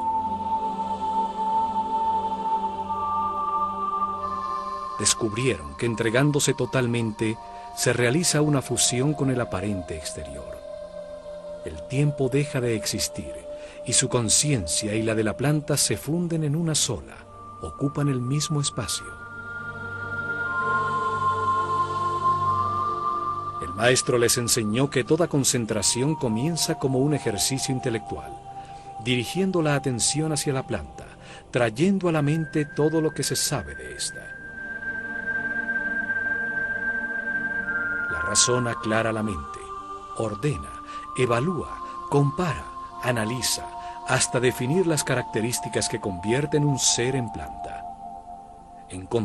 Descubrieron que entregándose totalmente, se realiza una fusión con el aparente exterior. El tiempo deja de existir, y su conciencia y la de la planta se funden en una sola, ocupan el mismo espacio. El maestro les enseñó que toda concentración comienza como un ejercicio intelectual, dirigiendo la atención hacia la planta, trayendo a la mente todo lo que se sabe de esta. La razón aclara la mente, ordena, evalúa, compara, analiza, hasta definir las características que convierten un ser en planta.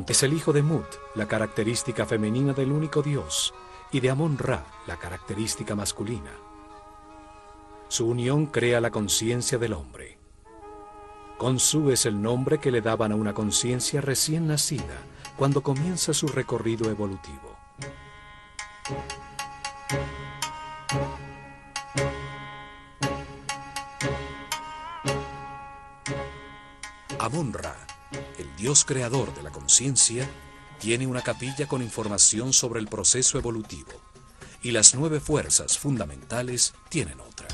Es el hijo de Mut, la característica femenina del único Dios, y de Amón-Ra, la característica masculina. Su unión crea la conciencia del hombre. Khonsu es el nombre que le daban a una conciencia recién nacida cuando comienza su recorrido evolutivo. Amón-Ra, el dios creador de la conciencia, tiene una capilla con información sobre el proceso evolutivo, y las 9 fuerzas fundamentales tienen otra.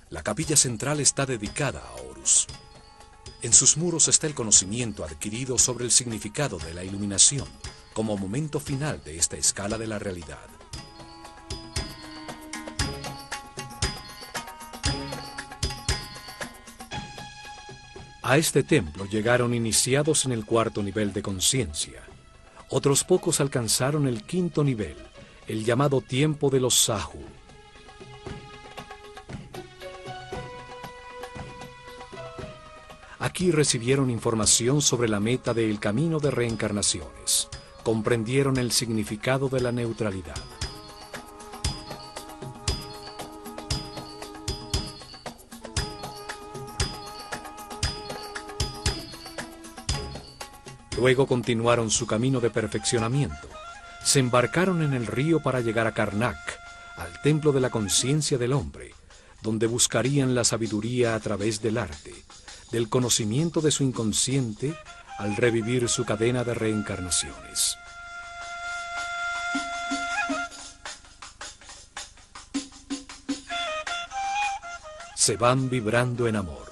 La capilla central está dedicada a Horus. En sus muros está el conocimiento adquirido sobre el significado de la iluminación como momento final de esta escala de la realidad. A este templo llegaron iniciados en el 4º nivel de conciencia. Otros pocos alcanzaron el 5º nivel, el llamado tiempo de los Sahu. Aquí recibieron información sobre la meta del camino de reencarnaciones. Comprendieron el significado de la neutralidad. Luego continuaron su camino de perfeccionamiento. Se embarcaron en el río para llegar a Karnak, al templo de la conciencia del hombre, donde buscarían la sabiduría a través del arte, del conocimiento de su inconsciente al revivir su cadena de reencarnaciones. Se van vibrando en amor,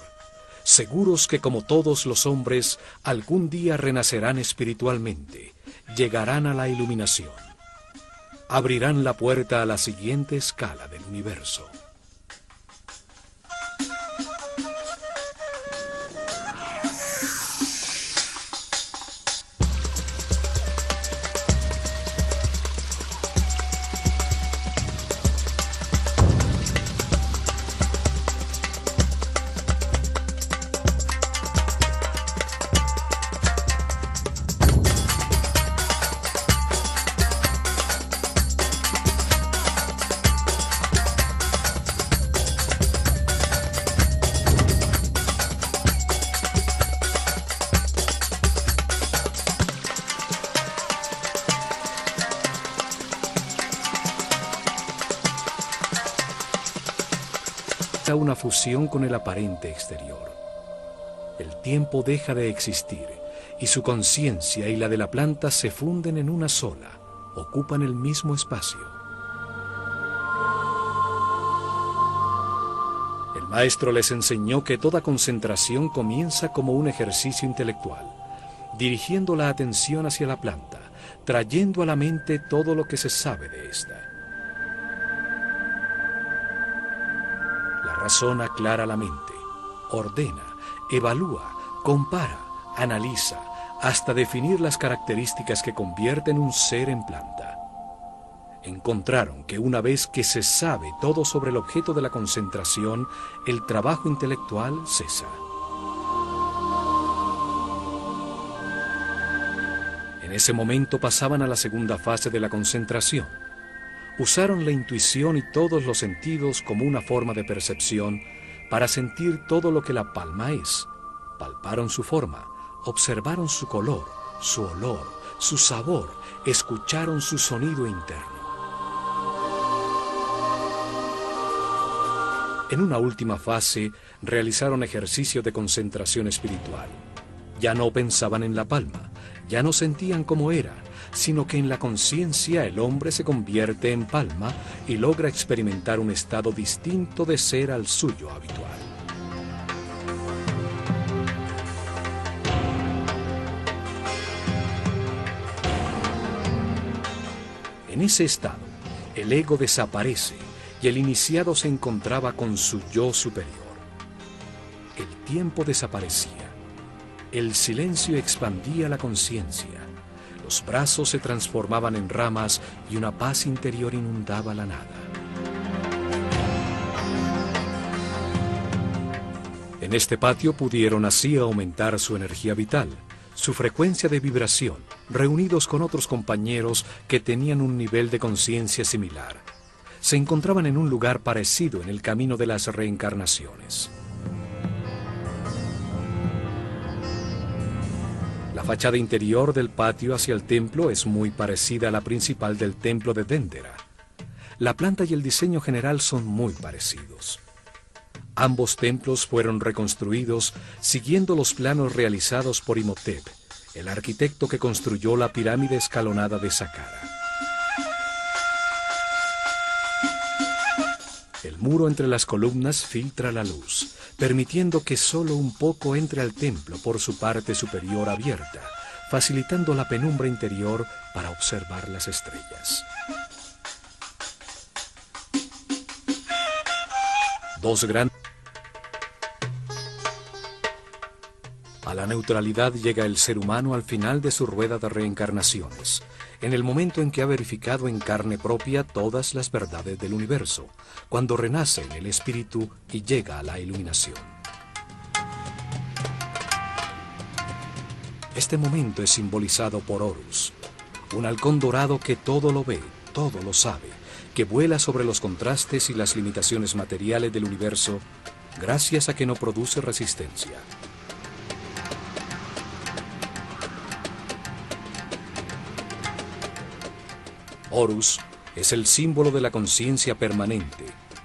seguros que como todos los hombres, algún día renacerán espiritualmente, llegarán a la iluminación, abrirán la puerta a la siguiente escala del universo. Una fusión con el aparente exterior. El tiempo deja de existir y su conciencia y la de la planta se funden en una sola, ocupan el mismo espacio. El maestro les enseñó que toda concentración comienza como un ejercicio intelectual, dirigiendo la atención hacia la planta, trayendo a la mente todo lo que se sabe de esta. La razón aclara la mente, ordena, evalúa, compara, analiza, hasta definir las características que convierten un ser en planta. Encontraron que una vez que se sabe todo sobre el objeto de la concentración, el trabajo intelectual cesa. En ese momento pasaban a la segunda fase de la concentración. Usaron la intuición y todos los sentidos como una forma de percepción para sentir todo lo que la palma es. Palparon su forma, observaron su color, su olor, su sabor, escucharon su sonido interno. En una última fase, realizaron ejercicio de concentración espiritual. Ya no pensaban en la palma, ya no sentían cómo era, sino que en la conciencia el hombre se convierte en palma y logra experimentar un estado distinto de ser al suyo habitual. En ese estado, el ego desaparece y el iniciado se encontraba con su yo superior. El tiempo desaparecía. El silencio expandía la conciencia. Los brazos se transformaban en ramas y una paz interior inundaba la nada. En este patio pudieron así aumentar su energía vital, su frecuencia de vibración, reunidos con otros compañeros que tenían un nivel de conciencia similar. Se encontraban en un lugar parecido en el camino de las reencarnaciones. La fachada interior del patio hacia el templo es muy parecida a la principal del templo de Dendera. La planta y el diseño general son muy parecidos. Ambos templos fueron reconstruidos siguiendo los planos realizados por Imhotep, el arquitecto que construyó la pirámide escalonada de Saqqara. El muro entre las columnas filtra la luz, permitiendo que solo un poco entre al templo por su parte superior abierta, facilitando la penumbra interior para observar las estrellas. Dos grandes. A la neutralidad llega el ser humano al final de su rueda de reencarnaciones, en el momento en que ha verificado en carne propia todas las verdades del universo, cuando renace en el espíritu y llega a la iluminación. Este momento es simbolizado por Horus, un halcón dorado que todo lo ve, todo lo sabe, que vuela sobre los contrastes y las limitaciones materiales del universo, gracias a que no produce resistencia. Horus es el símbolo de la conciencia permanente,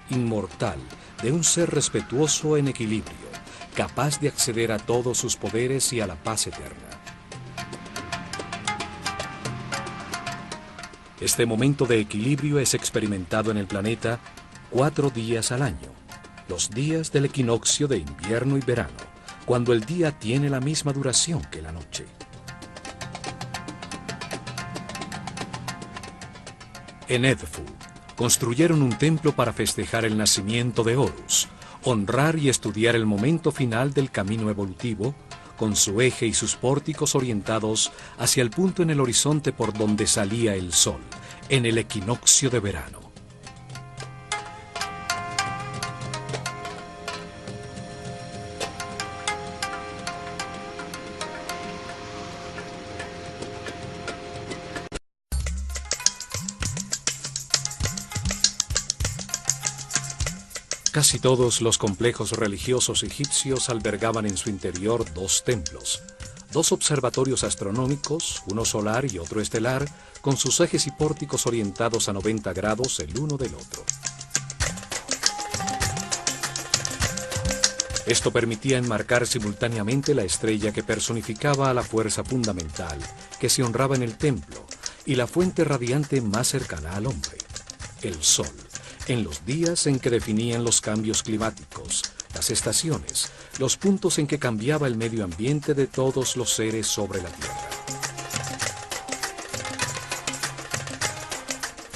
inmortal, de un ser respetuoso en equilibrio, capaz de acceder a todos sus poderes y a la paz eterna. Este momento de equilibrio es experimentado en el planeta 4 días al año, los días del equinoccio de invierno y verano, cuando el día tiene la misma duración que la noche. En Edfu, construyeron un templo para festejar el nacimiento de Horus, honrar y estudiar el momento final del camino evolutivo, con su eje y sus pórticos orientados hacia el punto en el horizonte por donde salía el sol, en el equinoccio de verano. Casi todos los complejos religiosos egipcios albergaban en su interior 2 templos, 2 observatorios astronómicos, uno solar y otro estelar, con sus ejes y pórticos orientados a 90 grados el uno del otro. Esto permitía enmarcar simultáneamente la estrella que personificaba a la fuerza fundamental que se honraba en el templo y la fuente radiante más cercana al hombre, el sol, en los días en que definían los cambios climáticos, las estaciones, los puntos en que cambiaba el medio ambiente de todos los seres sobre la Tierra.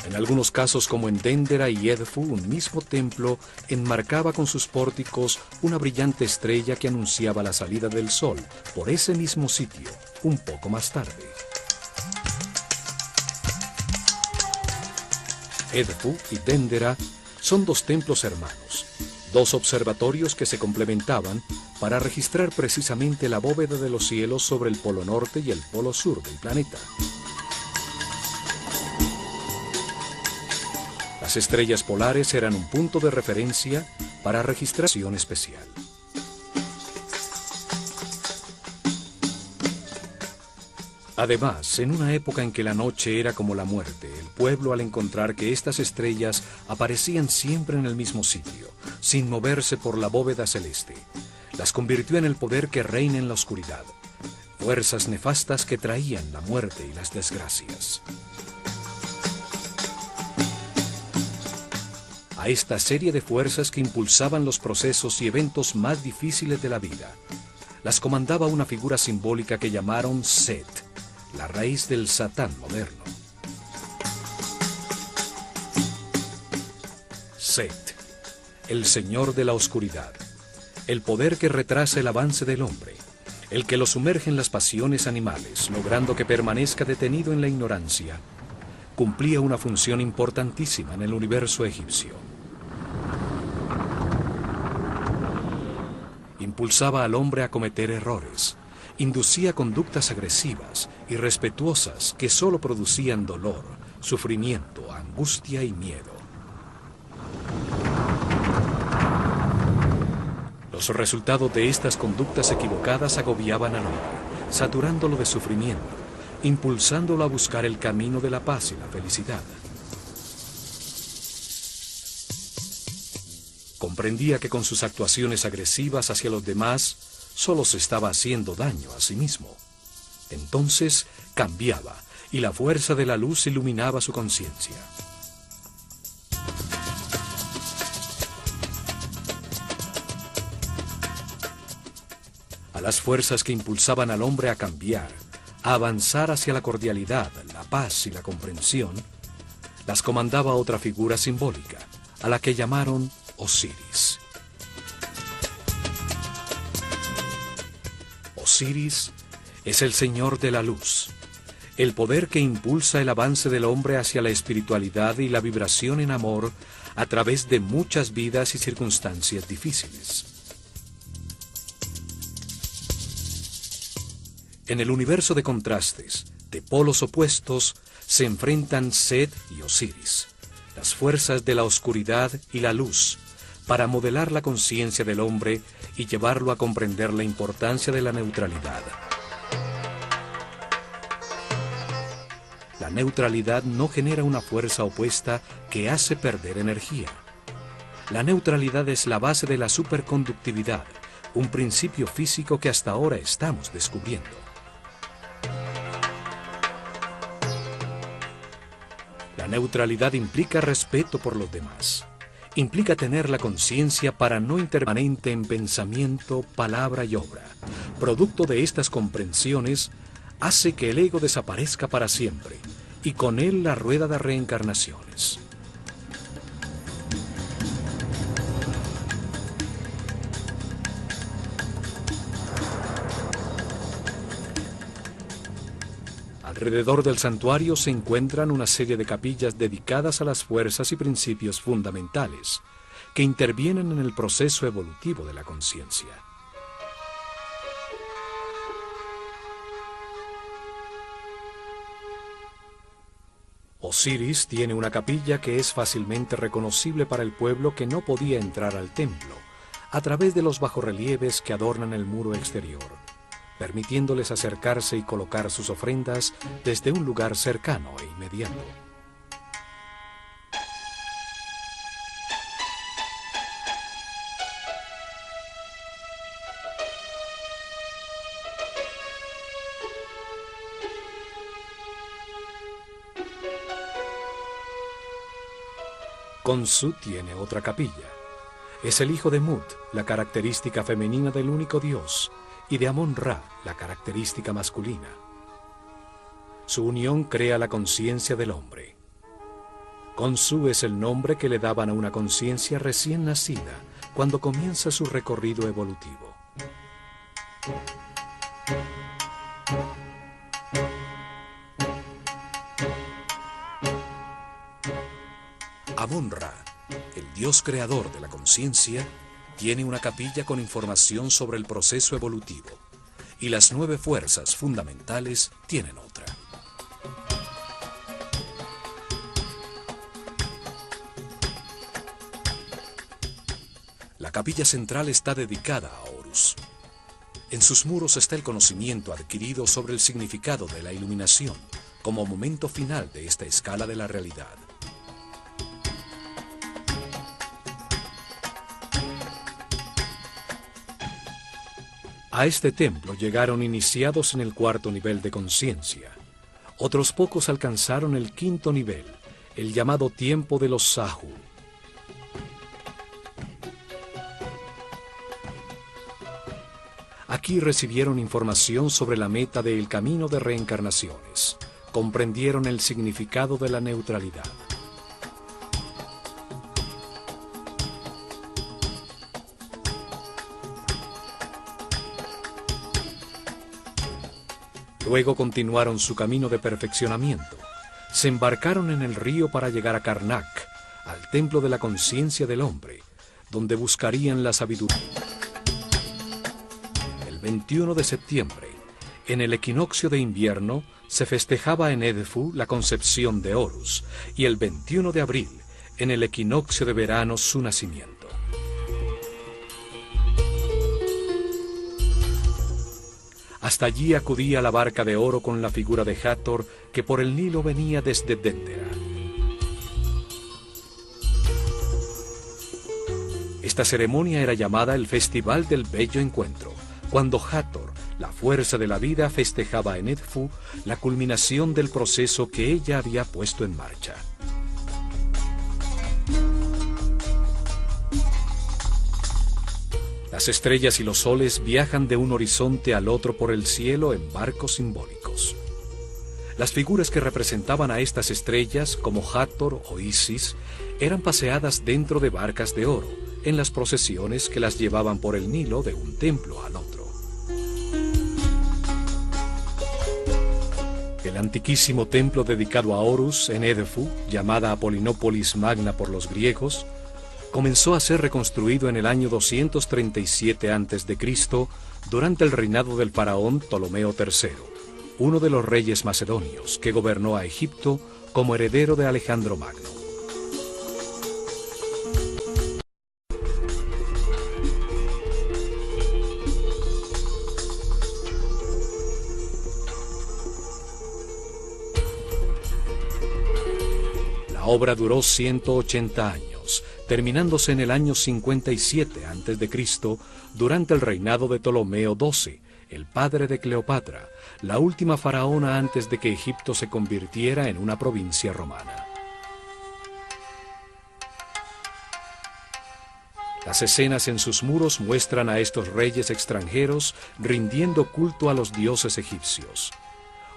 En algunos casos, como en Dendera y Edfu, un mismo templo enmarcaba con sus pórticos una brillante estrella que anunciaba la salida del sol por ese mismo sitio, un poco más tarde. Edfu y Dendera son 2 templos hermanos, 2 observatorios que se complementaban para registrar precisamente la bóveda de los cielos sobre el polo norte y el polo sur del planeta. Las estrellas polares eran un punto de referencia para registración especial. Además, en una época en que la noche era como la muerte, el pueblo, al encontrar que estas estrellas aparecían siempre en el mismo sitio, sin moverse por la bóveda celeste, las convirtió en el poder que reina en la oscuridad, fuerzas nefastas que traían la muerte y las desgracias. A esta serie de fuerzas que impulsaban los procesos y eventos más difíciles de la vida, las comandaba una figura simbólica que llamaron Set, la raíz del Satán moderno. Set, el señor de la oscuridad, el poder que retrasa el avance del hombre, el que lo sumerge en las pasiones animales, logrando que permanezca detenido en la ignorancia, cumplía una función importantísima en el universo egipcio. Impulsaba al hombre a cometer errores, inducía conductas agresivas, irrespetuosas, que solo producían dolor, sufrimiento, angustia y miedo. Los resultados de estas conductas equivocadas agobiaban al hombre, saturándolo de sufrimiento, impulsándolo a buscar el camino de la paz y la felicidad. Comprendía que con sus actuaciones agresivas hacia los demás solo se estaba haciendo daño a sí mismo. Entonces cambiaba y la fuerza de la luz iluminaba su conciencia. A las fuerzas que impulsaban al hombre a cambiar, a avanzar hacia la cordialidad, la paz y la comprensión, las comandaba otra figura simbólica, a la que llamaron Osiris. Osiris es el Señor de la Luz, el poder que impulsa el avance del hombre hacia la espiritualidad y la vibración en amor a través de muchas vidas y circunstancias difíciles. En el universo de contrastes, de polos opuestos, se enfrentan Set y Osiris, las fuerzas de la oscuridad y la luz, para modelar la conciencia del hombre y llevarlo a comprender la importancia de la neutralidad. La neutralidad no genera una fuerza opuesta que hace perder energía. La neutralidad es la base de la superconductividad, un principio físico que hasta ahora estamos descubriendo. La neutralidad implica respeto por los demás. Implica tener la conciencia para no intermanente en pensamiento, palabra y obra. Producto de estas comprensiones, hace que el ego desaparezca para siempre, y con él la rueda de reencarnaciones. Alrededor del santuario se encuentran una serie de capillas dedicadas a las fuerzas y principios fundamentales que intervienen en el proceso evolutivo de la conciencia. Osiris tiene una capilla que es fácilmente reconocible para el pueblo que no podía entrar al templo, a través de los bajorrelieves que adornan el muro exterior, permitiéndoles acercarse y colocar sus ofrendas desde un lugar cercano e inmediato. Khonsu tiene otra capilla. Es el hijo de Mut, la característica femenina del único Dios, y de Amón-Ra, la característica masculina. Su unión crea la conciencia del hombre. Khonsu es el nombre que le daban a una conciencia recién nacida cuando comienza su recorrido evolutivo. Amón-Ra, el dios creador de la conciencia, tiene una capilla con información sobre el proceso evolutivo, y las 9 fuerzas fundamentales tienen otra. La capilla central está dedicada a Horus. En sus muros está el conocimiento adquirido sobre el significado de la iluminación como momento final de esta escala de la realidad. A este templo llegaron iniciados en el 4º nivel de conciencia. Otros pocos alcanzaron el 5º nivel, el llamado tiempo de los Sahu. Aquí recibieron información sobre la meta del camino de reencarnaciones. Comprendieron el significado de la neutralidad. Luego continuaron su camino de perfeccionamiento. Se embarcaron en el río para llegar a Karnak, al templo de la conciencia del hombre, donde buscarían la sabiduría. El 21 de septiembre, en el equinoccio de invierno, se festejaba en Edfu la concepción de Horus, y el 21 de abril, en el equinoccio de verano, su nacimiento. Hasta allí acudía la barca de oro con la figura de Hathor, que por el Nilo venía desde Déndera. Esta ceremonia era llamada el Festival del Bello Encuentro, cuando Hathor, la fuerza de la vida, festejaba en Edfu la culminación del proceso que ella había puesto en marcha. Las estrellas y los soles viajan de un horizonte al otro por el cielo en barcos simbólicos. Las figuras que representaban a estas estrellas, como Hathor o Isis, eran paseadas dentro de barcas de oro, en las procesiones que las llevaban por el Nilo de un templo al otro. El antiquísimo templo dedicado a Horus en Edfu, llamada Apolinópolis Magna por los griegos, comenzó a ser reconstruido en el año 237 a.C. durante el reinado del faraón Ptolomeo III, uno de los reyes macedonios que gobernó a Egipto como heredero de Alejandro Magno. La obra duró 180 años, terminándose en el año 57 a.C., durante el reinado de Ptolomeo XII, el padre de Cleopatra, la última faraona antes de que Egipto se convirtiera en una provincia romana. Las escenas en sus muros muestran a estos reyes extranjeros rindiendo culto a los dioses egipcios,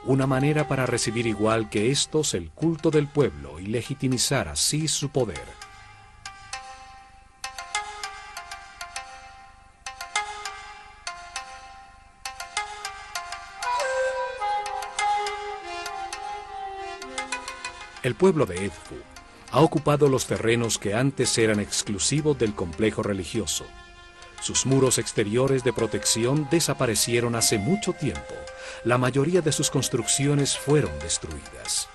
una manera para recibir igual que estos el culto del pueblo y legitimizar así su poder. El pueblo de Edfu ha ocupado los terrenos que antes eran exclusivos del complejo religioso. Sus muros exteriores de protección desaparecieron hace mucho tiempo. La mayoría de sus construcciones fueron destruidas.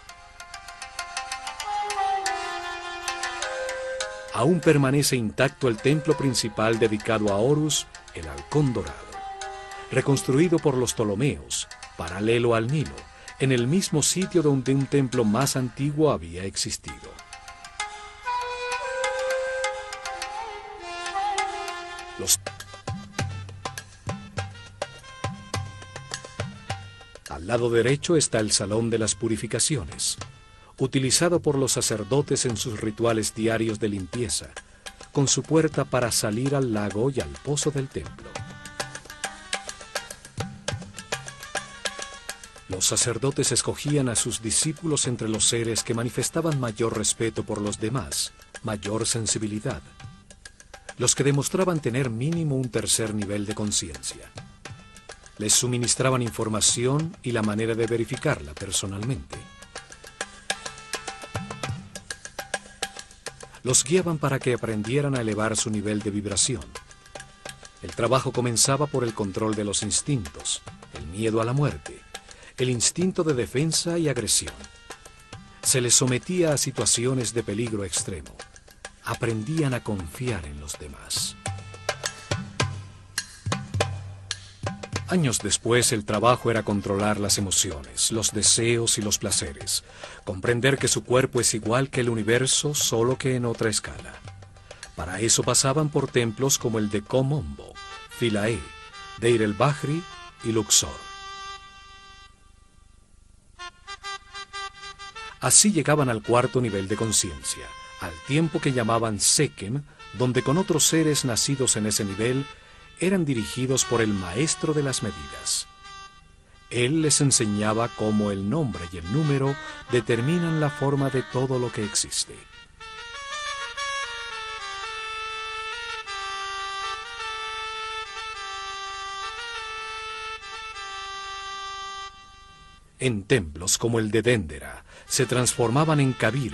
Aún permanece intacto el templo principal dedicado a Horus, el Halcón Dorado, reconstruido por los Ptolomeos, paralelo al Nilo, en el mismo sitio donde un templo más antiguo había existido. Al lado derecho está el Salón de las Purificaciones, utilizado por los sacerdotes en sus rituales diarios de limpieza, con su puerta para salir al lago y al pozo del templo. Los sacerdotes escogían a sus discípulos entre los seres que manifestaban mayor respeto por los demás, mayor sensibilidad, los que demostraban tener mínimo un tercer nivel de conciencia. Les suministraban información y la manera de verificarla personalmente. Los guiaban para que aprendieran a elevar su nivel de vibración. El trabajo comenzaba por el control de los instintos, el miedo a la muerte, el instinto de defensa y agresión. Se les sometía a situaciones de peligro extremo. Aprendían a confiar en los demás. Años después, el trabajo era controlar las emociones, los deseos y los placeres, comprender que su cuerpo es igual que el universo, solo que en otra escala. Para eso pasaban por templos como el de Kom-Ombo, Philae, Deir el-Bahri y Luxor. Así llegaban al cuarto nivel de conciencia, al tiempo que llamaban Sekem, donde con otros seres nacidos en ese nivel eran dirigidos por el maestro de las medidas. Él les enseñaba cómo el nombre y el número determinan la forma de todo lo que existe. En templos como el de Dendera se transformaban en Kabirim,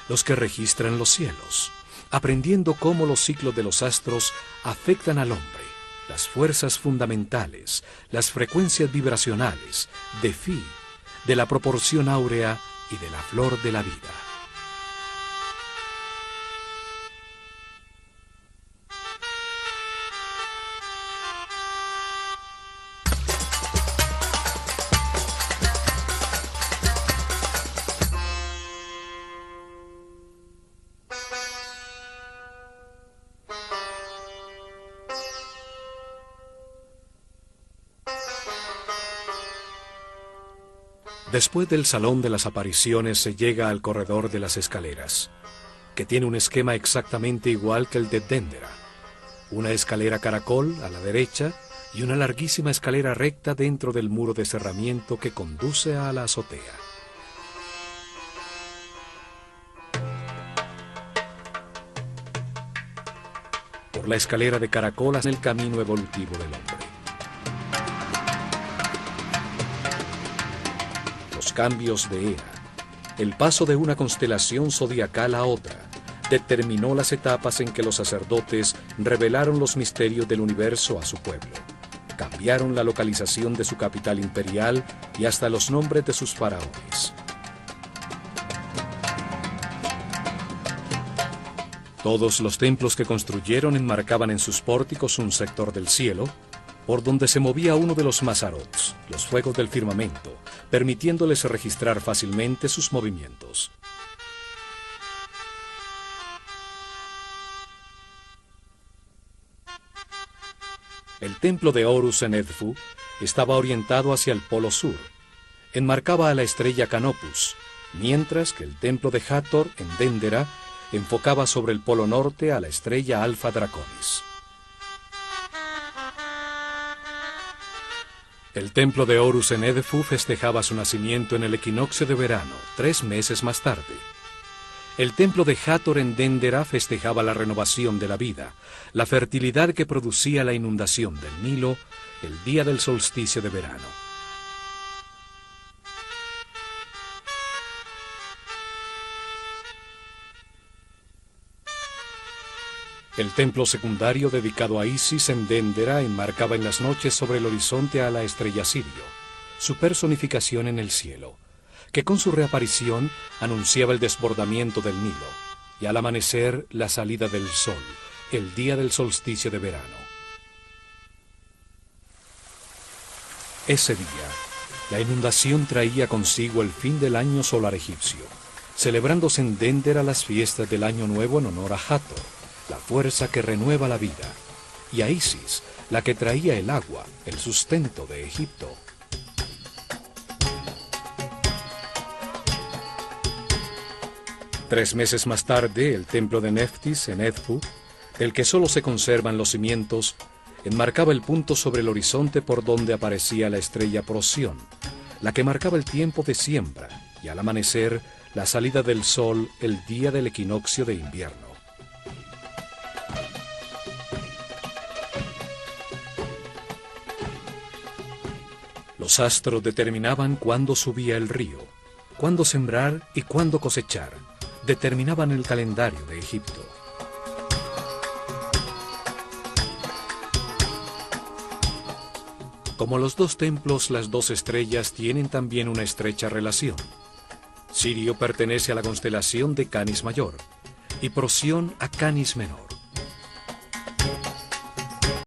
los que registran los cielos, aprendiendo cómo los ciclos de los astros afectan al hombre, las fuerzas fundamentales, las frecuencias vibracionales, de Fi, de la proporción áurea y de la flor de la vida. Después del Salón de las Apariciones se llega al corredor de las escaleras, que tiene un esquema exactamente igual que el de Dendera. Una escalera caracol a la derecha y una larguísima escalera recta dentro del muro de cerramiento que conduce a la azotea. Por la escalera de caracol hacia el camino evolutivo del hombre. Los cambios de era, el paso de una constelación zodiacal a otra, determinó las etapas en que los sacerdotes revelaron los misterios del universo a su pueblo. Cambiaron la localización de su capital imperial y hasta los nombres de sus faraones. Todos los templos que construyeron enmarcaban en sus pórticos un sector del cielo, por donde se movía uno de los mazarots, los fuegos del firmamento, permitiéndoles registrar fácilmente sus movimientos. El templo de Horus en Edfu estaba orientado hacia el polo sur, enmarcaba a la estrella Canopus, mientras que el templo de Hathor en Dendera enfocaba sobre el polo norte a la estrella Alpha Draconis. El templo de Horus en Edfu festejaba su nacimiento en el equinoccio de verano, 3 meses más tarde. El templo de Hathor en Dendera festejaba la renovación de la vida, la fertilidad que producía la inundación del Nilo el día del solsticio de verano. El templo secundario dedicado a Isis en Dendera enmarcaba en las noches sobre el horizonte a la estrella Sirio, su personificación en el cielo, que con su reaparición anunciaba el desbordamiento del Nilo, y al amanecer la salida del sol, el día del solsticio de verano. Ese día, la inundación traía consigo el fin del año solar egipcio, celebrándose en Dendera las fiestas del Año Nuevo en honor a Hathor, la fuerza que renueva la vida, y a Isis, la que traía el agua, el sustento de Egipto. Tres meses más tarde, el templo de Neftis en Edfu, del que solo se conservan los cimientos, enmarcaba el punto sobre el horizonte por donde aparecía la estrella Procyon, la que marcaba el tiempo de siembra, y al amanecer, la salida del sol el día del equinoccio de invierno. Los astros determinaban cuándo subía el río, cuándo sembrar y cuándo cosechar. Determinaban el calendario de Egipto. Como los dos templos, las dos estrellas tienen también una estrecha relación. Sirio pertenece a la constelación de Canis Mayor y Procyon a Canis Menor.